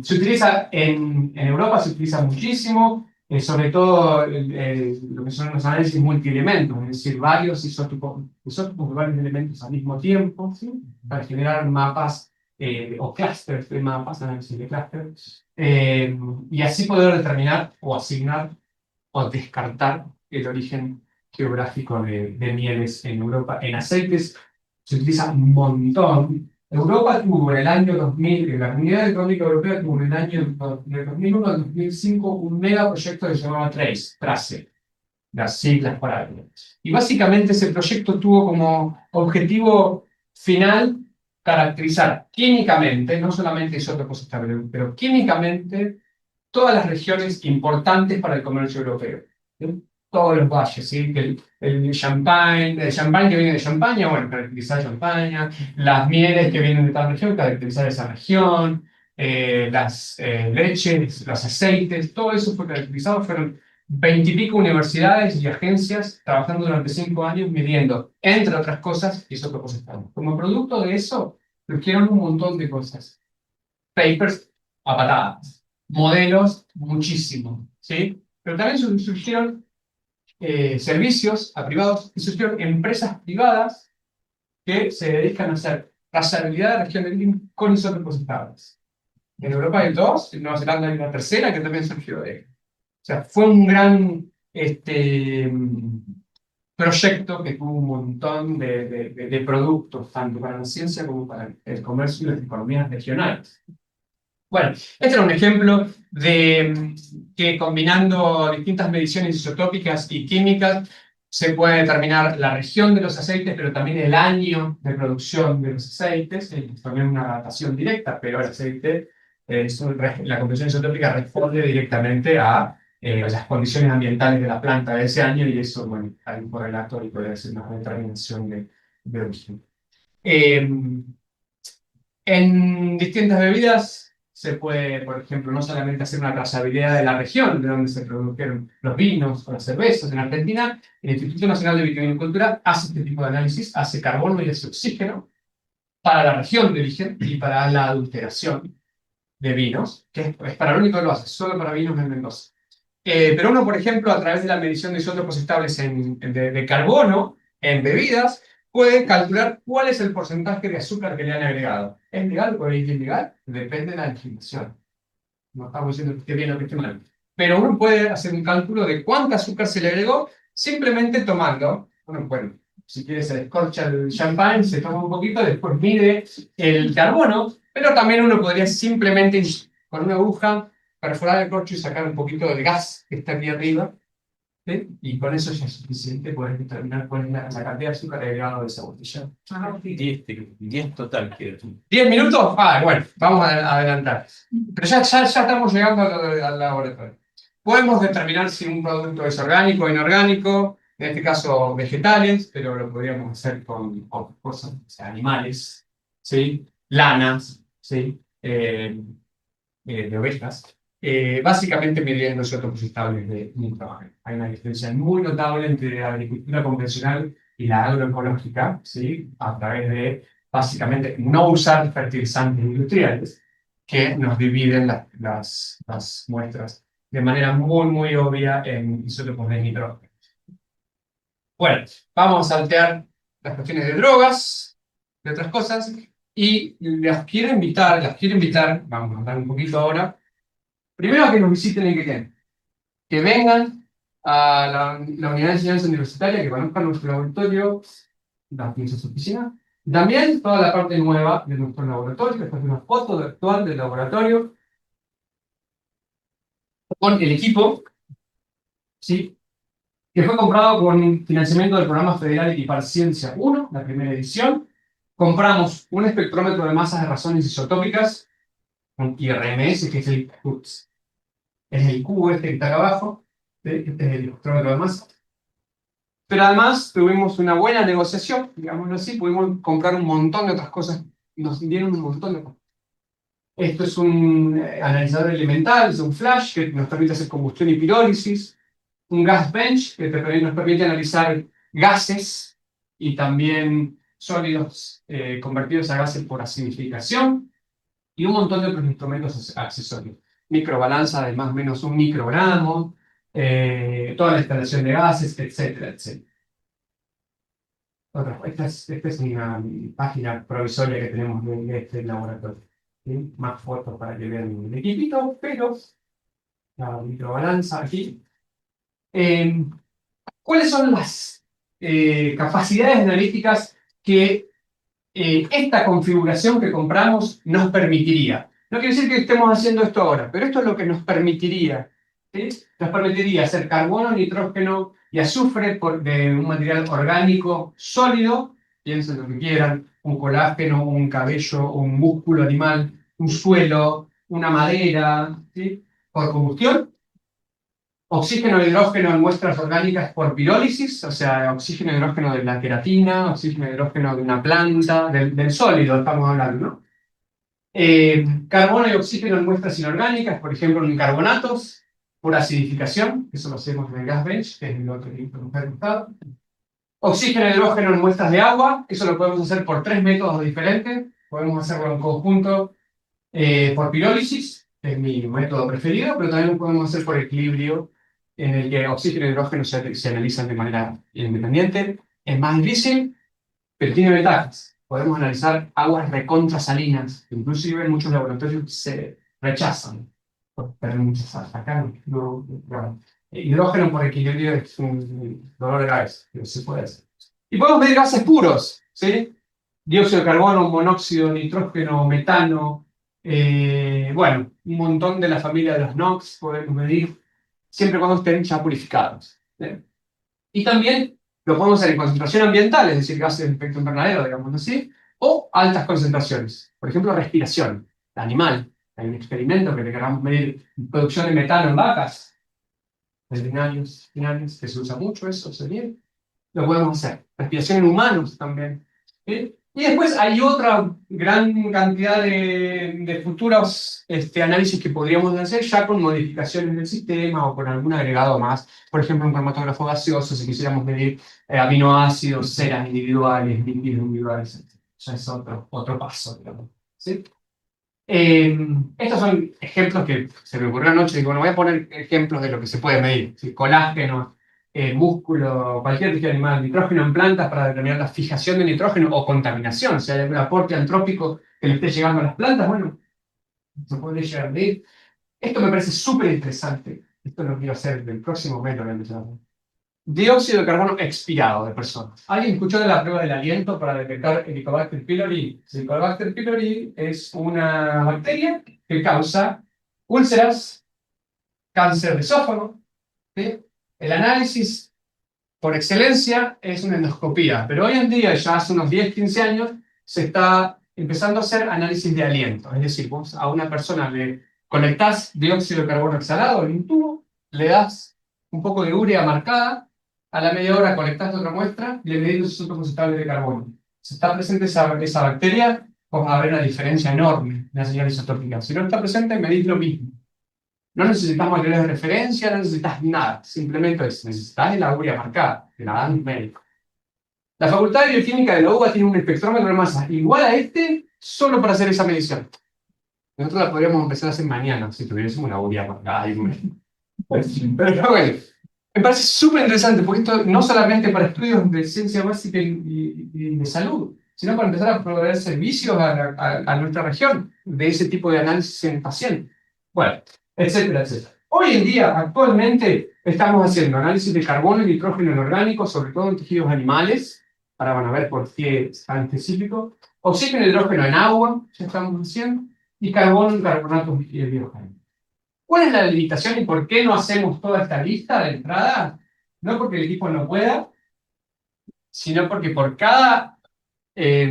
S1: Se utiliza en Europa, se utiliza muchísimo, sobre todo lo que son los análisis multielementos, es decir, varios isótopos de varios elementos al mismo tiempo, ¿sí? Para generar mapas o clústeres de mapas, análisis de clústeres, y así poder determinar o asignar o descartar el origen geográfico de mieles en Europa. En aceites se utiliza un montón. Europa tuvo en el año 2000, la Comunidad Económica Europea tuvo en el año de 2001 al 2005 un megaproyecto que se llamaba TRACE, las siglas para algo. Y básicamente ese proyecto tuvo como objetivo final caracterizar químicamente, no solamente isótopos estables, pero químicamente todas las regiones importantes para el comercio europeo. ¿Sí? Todos los valles, ¿sí? El champán que viene de Champaña, bueno, caracterizar Champaña, las mieles que vienen de tal región, caracterizar esa región, las leches, los aceites, todo eso fue caracterizado, fueron veintipico universidades y agencias trabajando durante 5 años midiendo, entre otras cosas, isótopos estables. Como producto de eso, surgieron un montón de cosas. Papers a patadas, modelos muchísimo, ¿sí? Pero también surgieron servicios a privados y surgieron empresas privadas que se dedican a hacer trazabilidad de la región de Billing con isótopos estables. En Europa hay dos, en Nueva Zelanda hay una tercera que también surgió de ahí. O sea, fue un gran proyecto que tuvo un montón de productos, tanto para la ciencia como para el comercio y las economías regionales. Bueno, este era un ejemplo de que combinando distintas mediciones isotópicas y químicas se puede determinar la región de los aceites, pero también el año de producción de los aceites, también una datación directa, pero el aceite, la composición isotópica responde directamente a las condiciones ambientales de la planta de ese año y eso, bueno, hay un correlato y puede ser una determinación de origen. En distintas bebidas se puede, por ejemplo, no solamente hacer una trazabilidad de la región de donde se produjeron los vinos o las cervezas. En Argentina, el Instituto Nacional de Vitivinicultura hace este tipo de análisis, hace carbono y hace oxígeno para la región de origen y para la adulteración de vinos, que es para lo único que lo hace, solo para vinos en Mendoza. Pero uno, por ejemplo, a través de la medición de isótopos estables de carbono en bebidas, puede calcular cuál es el porcentaje de azúcar que le han agregado. ¿Es legal o es ilegal? Depende de la legislación. No estamos diciendo que esté bien o que esté mal. Pero uno puede hacer un cálculo de cuánta azúcar se le agregó simplemente tomando, bueno, si quiere se descorcha el champán, se toma un poquito, después mide el carbono, pero también uno podría simplemente con una aguja perforar el corcho y sacar un poquito del gas que está aquí arriba, ¿sí? Y con eso ya es suficiente poder determinar cuál es la cantidad de azúcar agregado de esa botella.
S2: 10 total, quiero decir.
S1: ¿10 minutos? Bueno, vamos a adelantar. Pero ya estamos llegando al laboratorio. Podemos determinar si un producto es orgánico o inorgánico, en este caso vegetales, pero lo podríamos hacer con otras cosas, o sea, animales, ¿sí? Lanas, ¿sí? De ovejas, básicamente midiendo isótopos estables de nitrógeno. Hay una diferencia muy notable entre la agricultura convencional y la agroecológica, ¿sí? A través de, básicamente, no usar fertilizantes industriales que nos dividen las muestras de manera muy obvia en isótopos de nitrógeno. Bueno, vamos a saltear las cuestiones de drogas, de otras cosas, y las quiero invitar, vamos a hablar un poquito ahora, primero a que nos visiten en Quetén, que vengan a la unidad de enseñanza universitaria, que conozcan nuestro laboratorio, nuestras oficinas, también toda la parte nueva de nuestro laboratorio. Esta es una foto actual del laboratorio, con el equipo, ¿sí? Que fue comprado con financiamiento del Programa Federal Equipar Ciencia 1, la primera edición. Compramos un espectrómetro de masas de razones isotópicas, un IRMS, que es el CUTS. Es el cubo este que está acá abajo, ¿sí? Este es el espectrómetro de masa. Pero además tuvimos una buena negociación, digámoslo así, pudimos comprar un montón de otras cosas, nos dieron un montón de cosas. Esto es un analizador elemental, es un flash que nos permite hacer combustión y pirólisis, un gas bench que nos permite analizar gases y también sólidos convertidos a gases por acidificación, y un montón de otros instrumentos accesorios. Microbalanza de más o menos 1 microgramo, toda la instalación de gases, etcétera. Esta es una página provisoria que tenemos de este laboratorio. ¿Sí? Más fotos para que vean el equipito, pero la microbalanza aquí. ¿Cuáles son las capacidades analíticas que esta configuración que compramos nos permitiría? No quiere decir que estemos haciendo esto ahora, pero esto es lo que nos permitiría. ¿Sí? Nos permitiría hacer carbono, nitrógeno y azufre de un material orgánico sólido, piensen lo que quieran, un colágeno, un cabello, un músculo animal, un suelo, una madera, ¿sí? Por combustión. Oxígeno e hidrógeno en muestras orgánicas por pirólisis, o sea, oxígeno e hidrógeno de la queratina, oxígeno e hidrógeno de una planta, del sólido estamos hablando, ¿no? Carbono y oxígeno en muestras inorgánicas, por ejemplo, en carbonatos, por acidificación, eso lo hacemos en el gas bench, que es lo que nos ha gustado. Oxígeno e hidrógeno en muestras de agua, eso lo podemos hacer por 3 métodos diferentes. Podemos hacerlo en conjunto por pirólisis, que es mi método preferido, pero también lo podemos hacer por equilibrio en el que oxígeno y hidrógeno se analizan de manera independiente. Es más difícil, pero tiene ventajas. Podemos analizar aguas recontrasalinas, que inclusive en muchos laboratorios se rechazan. Pero acá no. Hidrógeno por equilibrio es un dolor de cabeza, pero se puede hacer. Y podemos medir gases puros, ¿sí? Dióxido de carbono, monóxido, nitrógeno, metano, bueno, un montón de la familia de los NOx podemos medir, siempre cuando estén ya purificados. ¿Sí? Y también lo podemos hacer en concentración ambiental, es decir, gases de efecto invernadero, digamos así, o altas concentraciones. Por ejemplo, respiración animal. Hay un experimento que le queramos medir producción de metano en vacas, veterinarios, que se usa mucho eso, sería. Lo podemos hacer. Respiración en humanos también. ¿Sí? Y después hay otra gran cantidad de futuros análisis que podríamos hacer ya con modificaciones del sistema o con algún agregado más. Por ejemplo, un cromatógrafo gaseoso, si quisiéramos medir aminoácidos, ceras individuales, lípidos individuales, etc. Ya es otro paso, digamos. ¿Sí? Estos son ejemplos que se me ocurrió anoche. Digo, bueno, voy a poner ejemplos de lo que se puede medir. ¿Sí? Colágeno, músculo, cualquier tejido animal, nitrógeno en plantas para determinar la fijación de nitrógeno o contaminación. Si hay algún aporte antrópico que le esté llegando a las plantas, bueno, se puede llegar a medir. Esto me parece súper interesante. Esto lo quiero hacer del próximo mes, lo voy a empezar a hacer. Dióxido de carbono expirado de personas. ¿Alguien escuchó de la prueba del aliento para detectar Helicobacter pylori? Helicobacter pylori es una bacteria que causa úlceras, cáncer de esófago. ¿Sí? El análisis por excelencia es una endoscopía, pero hoy en día, ya hace unos 10, 15 años, se está empezando a hacer análisis de aliento. Es decir, vos a una persona le conectás dióxido de carbono exhalado en un tubo, le das un poco de urea marcada, a la media hora conectás otra muestra y le medís los isótopos estables de carbono. Si está presente esa bacteria, vos vas a ver una diferencia enorme en la señal isotópica. Si no está presente, medís lo mismo. No necesitas materiales de referencia, no necesitas nada. Simplemente necesitas la urea marcada, que la dan médico. La Facultad de Bioquímica de la UBA tiene un espectrómetro de masa igual a este, solo para hacer esa medición. Nosotros la podríamos empezar a hacer mañana, si tuviésemos una urea marcada. Pero bueno, me parece súper interesante, porque esto no solamente para estudios de ciencia básica y de salud, sino para empezar a proveer servicios a nuestra región de ese tipo de análisis en pacientes. Bueno, etcétera, etcétera. Hoy en día, actualmente, estamos haciendo análisis de carbono y nitrógeno inorgánico, sobre todo en tejidos animales, ahora van a ver por qué es tan específico, oxígeno y hidrógeno en agua, ya estamos haciendo, y carbono en carbonatos biogénicos. ¿Cuál es la limitación y por qué no hacemos toda esta lista de entrada? No porque el equipo no pueda, sino porque por cada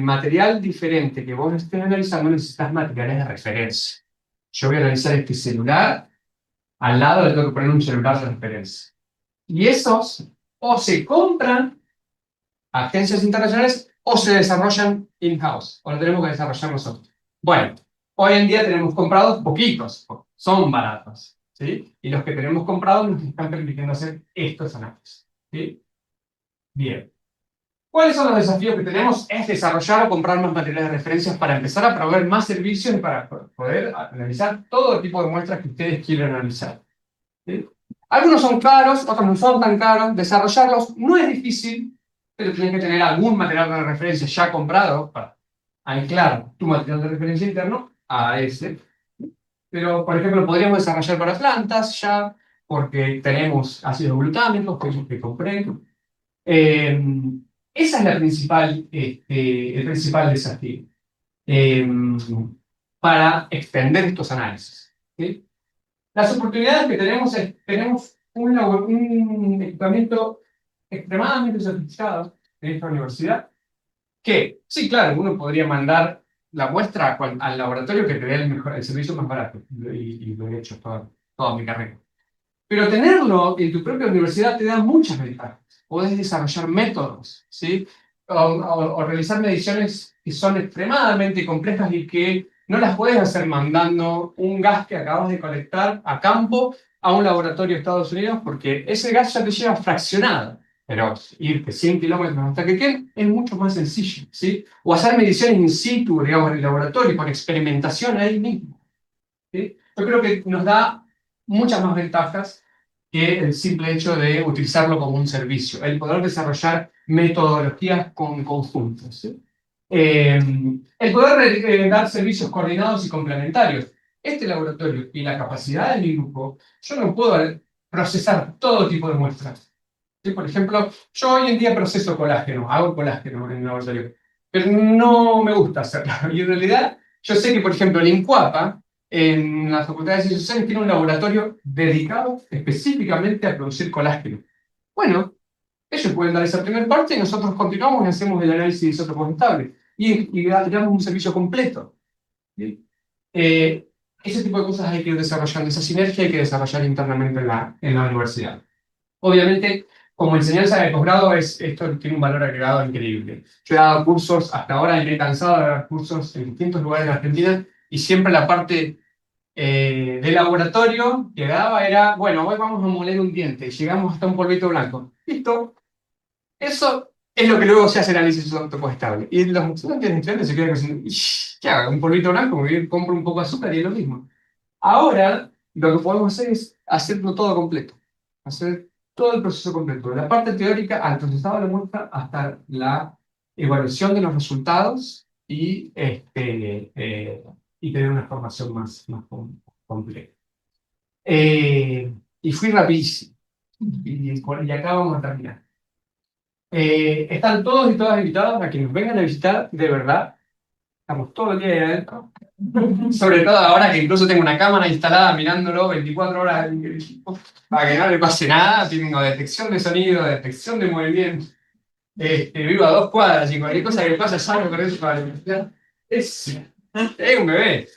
S1: material diferente que vos estés analizando necesitas materiales de referencia. Yo voy a analizar este celular, al lado le tengo que poner un celular de referencia. Y esos o se compran a agencias internacionales o se desarrollan in-house, o lo tenemos que desarrollar nosotros. Bueno, hoy en día tenemos comprados poquitos, son baratos, ¿sí? Y los que tenemos comprados nos están permitiendo hacer estos análisis, ¿sí? Bien. ¿Cuáles son los desafíos que tenemos? Es desarrollar o comprar más materiales de referencias para empezar a proveer más servicios y para poder analizar todo tipo de muestras que ustedes quieran analizar. ¿Sí? Algunos son caros, otros no son tan caros. Desarrollarlos no es difícil, pero tienes que tener algún material de referencia ya comprado para anclar tu material de referencia interno a ese. Pero, por ejemplo, podríamos desarrollar para plantas ya, porque tenemos ácidos glutámicos, que es lo que compré. Eh, Esa es el principal desafío eh, para extender estos análisis. ¿Sí? Las oportunidades que tenemos es, tenemos un equipamiento extremadamente sofisticado en esta universidad, que, sí, claro, uno podría mandar la muestra al laboratorio que te dé el servicio más barato, y lo he hecho toda mi carrera. Pero tenerlo en tu propia universidad te da muchas ventajas. Podés desarrollar métodos, ¿sí? O realizar mediciones que son extremadamente complejas y que no las puedes hacer mandando un gas que acabas de colectar a campo a un laboratorio de Estados Unidos, porque ese gas ya te lleva fraccionado. Pero irte 100 kilómetros hasta que quede es mucho más sencillo, ¿sí? O hacer mediciones in situ, digamos, en el laboratorio, con experimentación ahí mismo, ¿sí? Yo creo que nos da muchas más ventajas que el simple hecho de utilizarlo como un servicio, el poder desarrollar metodologías conjuntas. ¿Sí? El poder dar servicios coordinados y complementarios. Este laboratorio y la capacidad de mi grupo, yo no puedo procesar todo tipo de muestras. ¿Sí? Por ejemplo, yo hoy en día proceso colágeno, hago colágeno en el laboratorio, pero no me gusta hacerlo. Y en realidad, yo sé que, por ejemplo, el INCUAPA, en la Facultad de Ciencias Sociales, tiene un laboratorio dedicado específicamente a producir colágeno. Bueno, ellos pueden dar esa primera parte y nosotros continuamos y hacemos el análisis isótopo estable. Y damos un servicio completo. ¿Sí? Ese tipo de cosas hay que ir desarrollando, esa sinergia hay que desarrollar internamente en la universidad. Obviamente, como enseñanza de posgrado, esto tiene un valor agregado increíble. Yo he dado cursos, hasta ahora me he cansado de dar cursos en distintos lugares de Argentina y siempre la parte de laboratorio que daba era, bueno, hoy vamos a moler un diente, llegamos hasta un polvito blanco. Listo. Eso es lo que luego se hace análisis isótopo estable. Y los estudiantes se quedan diciendo, ¿qué hago? ¿Un polvito blanco? Me compro un poco de azúcar y es lo mismo. Ahora, lo que podemos hacer es hacerlo todo completo. Hacer todo el proceso completo. De la parte teórica al procesado de la muestra hasta la evaluación de los resultados y tener una formación completa. Y fui rapidísimo. Y acá vamos a terminar. Están todos y todas invitados a que nos vengan a visitar, de verdad. Estamos todo el día ahí adentro. Sobre todo ahora que incluso tengo una cámara instalada mirándolo 24 horas en el equipo, para que no le pase nada. Tengo detección de sonido, detección de movimiento. Vivo a 2 cuadras y cualquier cosa que pasa salgo con eso para limpiar. Es un bebé.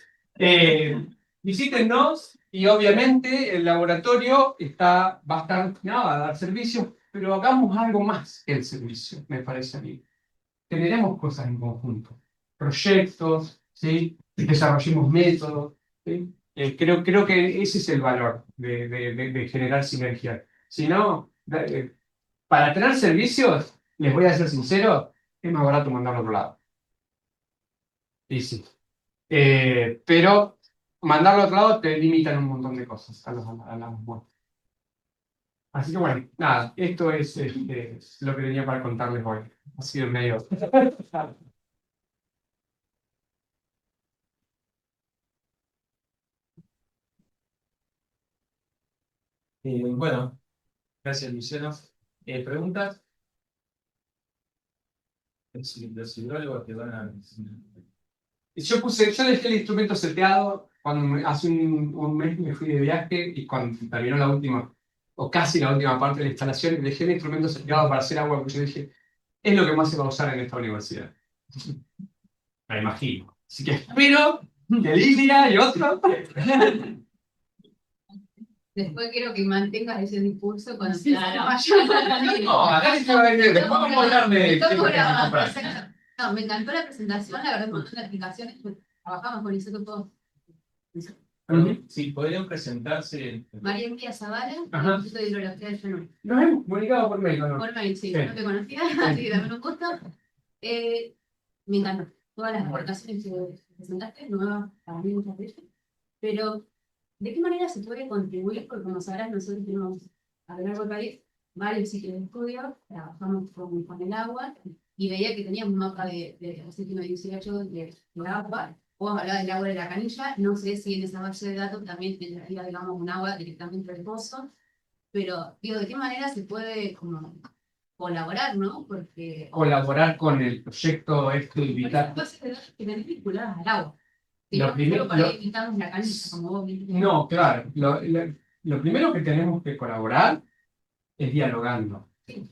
S1: Visítennos y obviamente el laboratorio va a estar destinado a dar servicios, pero hagamos algo más que el servicio, me parece a mí. Generemos cosas en conjunto, proyectos, ¿sí? Desarrollemos métodos. ¿Sí? Creo que ese es el valor de generar sinergia. Si no, para tener servicios, les voy a ser sincero, es más barato mandarlo a otro lado. Y sí. Pero mandarlo a otro lado te limitan un montón de cosas a las muestras. Así que bueno, nada, esto es lo que tenía para contarles hoy. Ha sido medio.
S2: Bueno, gracias Luciano. ¿Preguntas? Los hidrólogos te van a...
S1: Yo dejé el instrumento seteado cuando hace un mes me fui de viaje y cuando terminó la última, o casi la última parte de la instalación, dejé el instrumento seteado para hacer agua, porque yo dije, es lo que más se va a usar en esta universidad. Me imagino. Así que espero que Lidia y otro.
S3: Después quiero que mantengas ese discurso cuando se
S1: No, acá después vamos a hablar de
S3: No, me encantó la presentación, la verdad, un montón de aplicaciones. Trabajamos con isótopos.
S2: Sí, podrían presentarse.
S3: María Emilia Zavala,
S1: Ajá.
S3: Instituto de Hidrología de Llanura.
S1: Nos hemos comunicado por mail, ¿no?
S3: Por mail, sí,
S1: Sí.
S3: no te conocía, así que también un gusto. Me encantó todas las aportaciones que presentaste, nuevas para mí muchas veces. Pero, ¿de qué manera se puede contribuir? Porque como sabrás, nosotros tenemos a lo largo del país varios sitios de estudio, trabajamos con el agua, y veía que teníamos un mapa de séptimo 18 de agua. Vos hablabas del agua de la canilla, no sé si en esa base de datos también tendría, digamos, un agua directamente del pozo, pero digo, ¿de qué manera se puede como colaborar, no? Porque
S1: Colaborar con el proyecto y evitar.
S3: bases de datos que tenés vinculadas al agua. Si
S1: Lo
S3: no,
S1: primero-
S3: para
S1: lo-
S3: evitarnos la canilla, como vos dijiste.
S1: No, claro. Lo primero que tenemos que colaborar es dialogando.
S3: Sí.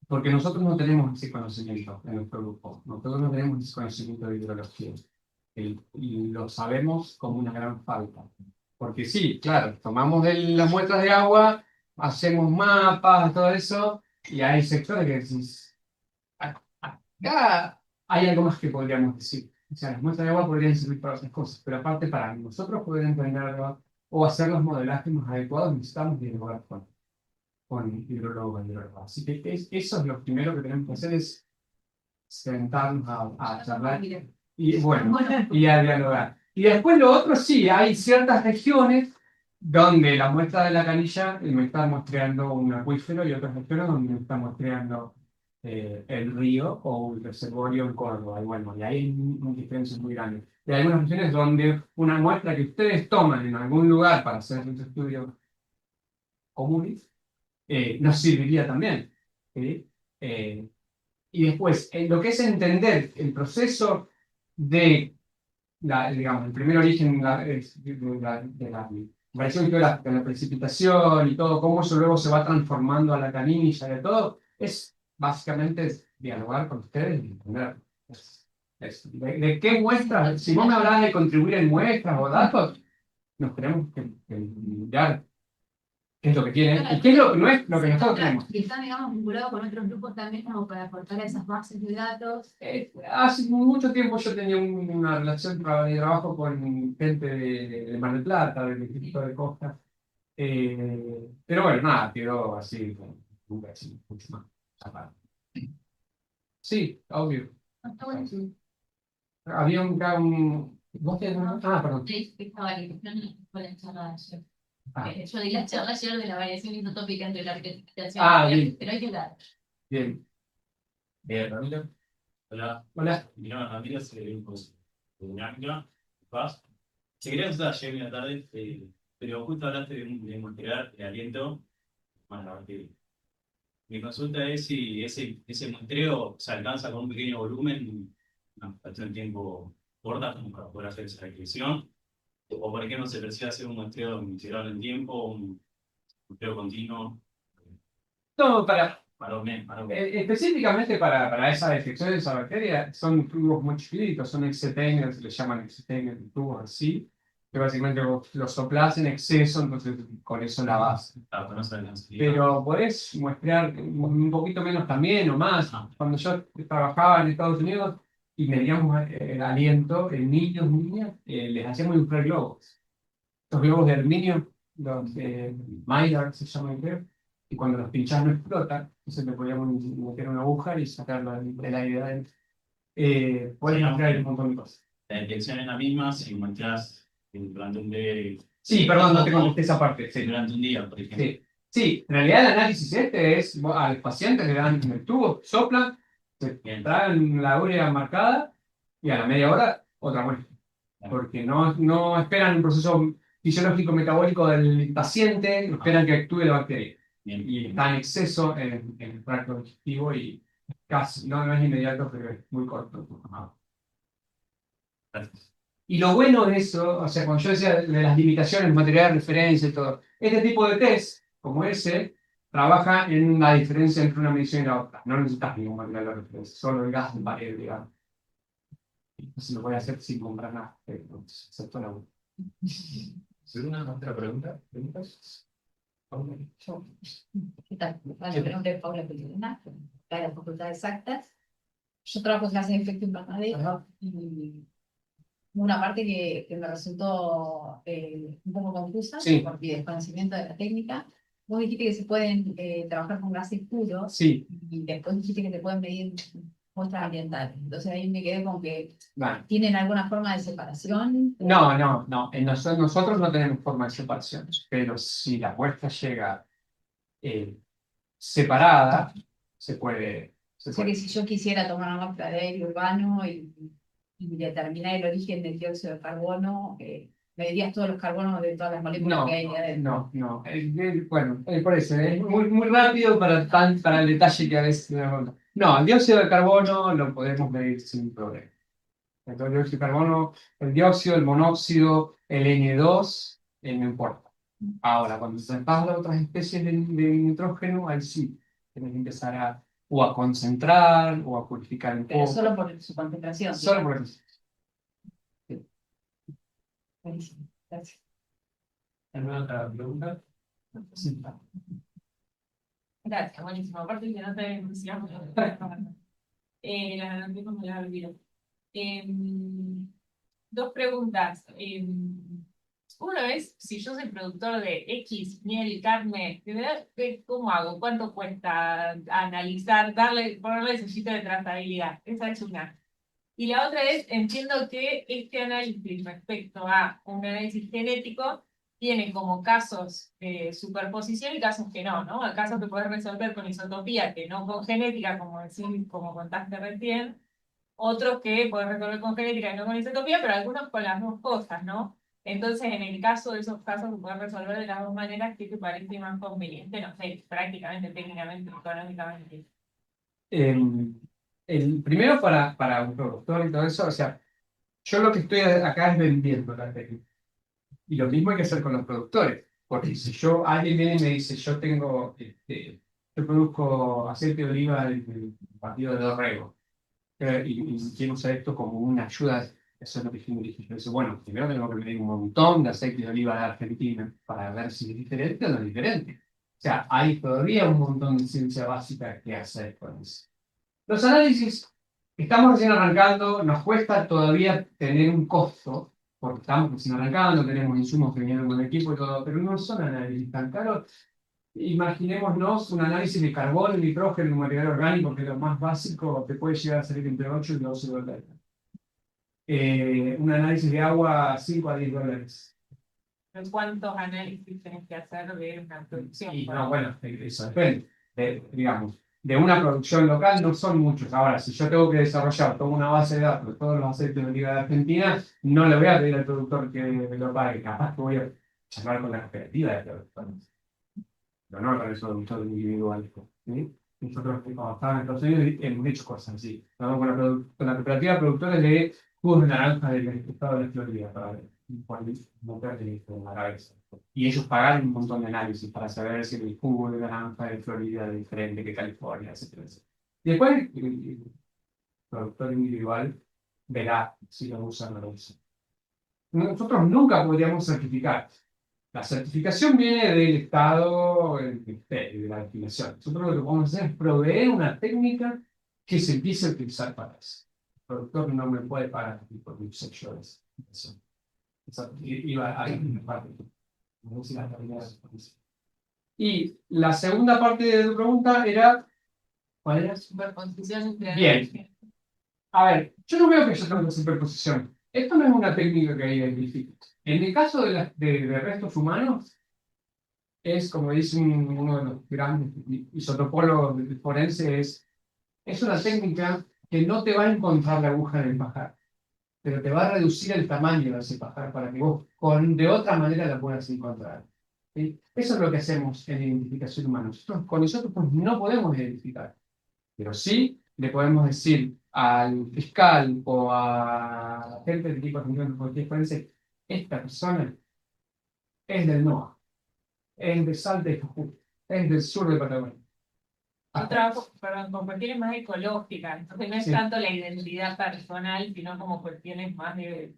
S1: Porque nosotros no tenemos ese conocimiento en nuestro grupo. Nosotros no tenemos ese conocimiento de hidrología. Y lo sabemos como una gran falta. Porque sí, claro, tomamos las muestras de agua, hacemos mapas, todo eso, y hay sectores que decís, acá hay algo más que podríamos decir. O sea, las muestras de agua podrían servir para otras cosas, pero aparte para nosotros poder entender agua o hacer los modelajes más adecuados, necesitamos dialogar con hidrólogos y hidrólogas. Así que eso es lo primero que tenemos que hacer, es sentarnos a charlar y bueno, y a dialogar. Y después lo otro sí, hay ciertas regiones donde la muestra de la canilla me está muestreando un acuífero y otros acuíferos donde me está muestreando el río o un reservorio en Córdoba. Y bueno, y ahí hay diferencias muy grandes. Y hay algunas regiones donde una muestra que ustedes toman en algún lugar para hacer un estudio comunes nos serviría también. ¿Sí? Y después, en lo que es entender el proceso de digamos, el primer origen de la variación geográfica, la precipitación y todo, cómo eso luego se va transformando a la canilla de todo, es básicamente dialogar con ustedes y entender de qué muestras, si vos me hablás de contribuir en muestras o datos, nos tenemos que mirar qué es lo que tienen y qué es lo que no es lo que nosotros tenemos.
S3: Y está, digamos, vinculado con otros grupos también como para aportar a esas bases de datos.
S1: Hace mucho tiempo yo tenía una relación de trabajo con gente de Mar del Plata, del Instituto de Costa. Pero bueno, nada, quedó así, nunca así, mucho más aparte. Sí, obvio.
S3: Está buenísimo.
S1: Había ¿Vos tenés perdón.
S3: Sí, estaba ahí, no, fue la charla de ayer.
S1: Ah,
S3: Yo di la charla ayer de la variación isotópica entre la precipitación
S1: bien,
S3: pero hay que dar.
S1: bien.
S2: Bien, Ramiro. Hola.
S1: Hola.
S2: Mi nombre es Ramiro, soy del grupo de Dinámica, Paz. Se quería usar ayer en la tarde, pero justo hablaste de mostrar el aliento. Bueno, mi consulta es si ese muestreo se alcanza con un pequeño volumen, una fracción de tiempo corta, como para poder hacer esa regresión, o por qué no se percibe hacer un muestreo integral en tiempo, un muestreo continuo,
S1: No,
S2: para un mes.
S1: específicamente para esa detección de esa bacteria, son tubos muy chiquitos, son exetenios, se les llaman exetenios, tubos así, que básicamente los soplás en exceso, entonces con eso la base.
S2: Ah, pues no se alcanza.
S1: Pero podés muestrear un poquito menos también o más. Cuando yo trabajaba en Estados Unidos y medíamos el aliento en niños, niñas, les hacíamos inflar globos. Los globos de aluminio, los Maillard se llaman, creo, y cuando los pinchás no explotan, entonces le podíamos meter una aguja y sacarlo del aire de adentro. Podés
S2: Sí, ¿no?
S1: ampliar un montón de cosas.
S2: La detección es la misma si muestras durante un día.
S1: Sí, perdón, no te contesté esa parte. Sí.
S2: Durante un día, por ejemplo.
S1: Sí, sí, en realidad el análisis este es, al paciente le dan el tubo, soplan, se
S2: Bien.
S1: traen la urea marcada y a la media hora otra muestra. Porque no esperan un proceso fisiológico metabólico del paciente, esperan que actúe la bacteria.
S2: Bien.
S1: Y está en exceso en el tracto digestivo y casi, no es inmediato, pero es muy corto.
S2: Gracias.
S1: Y lo bueno de eso, o sea, cuando yo decía de las limitaciones, material de referencia y todo, este tipo de test, como ese, trabaja en la diferencia entre una medición y la otra. No necesitas ningún material de referencia, solo el gas de pared, digamos. Entonces lo voy a hacer sin comprar nada, excepto la uno.
S2: ¿Alguna otra pregunta? ¿Preguntas?
S4: ¿Qué tal? Bueno, mi nombre es Paula Pellegrina, de la Facultad de Exactas. Yo trabajo en clases de efecto invernadero y una parte que me resultó un poco confusa
S1: Sí.
S4: por mi desconocimiento de la técnica. Vos dijiste que se pueden trabajar con gases puros
S1: Sí,
S4: y después dijiste que se pueden medir muestras ambientales. Entonces ahí me quedé con que
S1: bueno.
S4: tienen alguna forma de separación.
S1: No. Nosotros no tenemos forma de separación, pero si la muestra llega separada, se puede.
S4: O sea que si yo quisiera tomar una muestra de aire urbano y determinar el origen del dióxido de carbono, me dirías todos los carbonos de todas las moléculas que hay ahí adentro.
S1: No. Bueno, por eso, es muy rápido para el detalle que a veces no, el dióxido de carbono lo podemos medir sin problema. El dióxido de carbono, el dióxido, el monóxido, el N2, no importa. Ahora, cuando se pasa a otras especies de nitrógeno, ahí sí, tienes que empezar a concentrar o a purificar un
S4: Pero
S1: poco.
S4: solo por su concentración.
S1: Solo por eso.
S4: Buenísimo, gracias.
S1: ¿Alguna otra pregunta? Sí.
S5: Gracias, buenísimo. Aparte que no te entusiasmo. La noticia me la olvido. Dos preguntas. Una es, si yo soy productor de X, miel, carne, ¿cómo hago? ¿Cuánto cuesta analizar, ponerle el sellito de trazabilidad? Esa es una. Y la otra es, entiendo que este análisis respecto a un análisis genético tiene como casos de superposición y casos que no, ¿no? Casos que puedes resolver con isotopía, que no con genética, como contaste recién, otros que puedes resolver con genética y no con isotopía, pero algunos con las dos cosas, ¿no? Entonces, en el caso de esos casos que puedes resolver de las dos maneras, ¿qué te parece más conveniente? No sé, prácticamente, técnicamente, económicamente.
S1: El primero para un productor y todo eso, o sea, yo lo que estoy acá es vendiendo la técnica. Y lo mismo hay que hacer con los productores. Porque si alguien viene y me dice, yo produzco aceite de oliva del partido de Dorrego, y quiero usar esto como una ayuda, eso es lo que yo me dije. Yo dije, bueno, primero tengo que medir un montón de aceite de oliva de Argentina para ver si es diferente o no es diferente. O sea, hay todavía un montón de ciencia básica que hacer con eso. Los análisis, estamos recién arrancando, nos cuesta todavía tener un costo, porque estamos recién arrancando, tenemos insumos que vienen con el equipo y todo, pero no son análisis tan caros. Imaginémonos un análisis de carbono, nitrógeno, material orgánico, que es lo más básico, te puede llegar a salir entre 8 y 12 dólares. Un análisis de agua, 5 a 10 dólares.
S5: ¿Cuántos análisis tenés que hacer de una producción?
S1: Y no, bueno, eso depende. Digamos, de una producción local no son muchos. Ahora, si yo tengo que desarrollar toda una base de datos de todos los aceites de oliva de Argentina, no le voy a pedir al productor que me lo pague. Capaz que voy a charlar con la cooperativa de productores, pero no con el productor individual. ¿Sí? Nosotros, cuando estábamos en Estados Unidos, hemos hecho cosas así. Estamos con la cooperativa de productores de jugos de naranja del estado de Florida para ver cuál es en la cabeza. Y ellos pagan un montón de análisis para saber si el jugo de naranja de Florida es diferente que California, etcétera, etcétera. Y después, el productor individual verá si lo usa o no lo usa. Nosotros nunca podríamos certificar. La certificación viene del Estado, del Ministerio, de la legislación. Nosotros lo que podemos hacer es proveer una técnica que se empiece a utilizar para eso. El productor no me puede pagar por mis secciones. Eso iba a la parte. No sé si la terminé. Y la segunda parte de tu pregunta era, ¿cuál era?
S5: Superposición entre
S1: Bien. A ver, yo no veo que haya tanta superposición. Esto no es una técnica que identifique. En el caso de restos humanos, es, como dice uno de los grandes isotopólogos forenses, es una técnica que no te va a encontrar la aguja en el pajar, pero te va a reducir el tamaño de ese pajar para que vos de otra manera la puedas encontrar. ¿Sí? Eso es lo que hacemos en identificación humana. Nosotros con isótopos no podemos identificar, pero sí le podemos decir al fiscal o a la gente del equipo de cualquier forense, esta persona es del NOA, es de Salta y Jujuy, es del sur de Patagonia.
S5: Yo trabajo, perdón, con cuestiones más ecológicas, entonces no es
S1: Sí.
S5: tanto la identidad personal, sino como cuestiones más de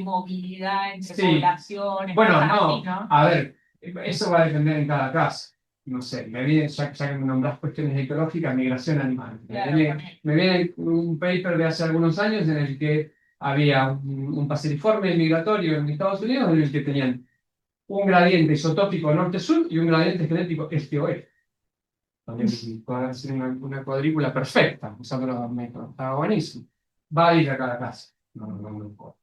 S5: movilidad entre
S1: Sí.
S5: poblaciones,
S1: Bueno,
S5: cosas
S1: no,
S5: así, ¿no?
S1: a ver, eso va a depender en cada caso. No sé, ya que me nombrás cuestiones ecológicas, migración animal.
S5: Claro,
S1: Me viene un paper de hace algunos años en el que había un paseriforme migratorio en Estados Unidos en el que tenían un gradiente isotópico norte-sur y un gradiente genético este-oeste. Donde puede hacer una cuadrícula perfecta usando los dos métodos. Estaba buenísimo. Va a ir a cada caso. No, no, no, no,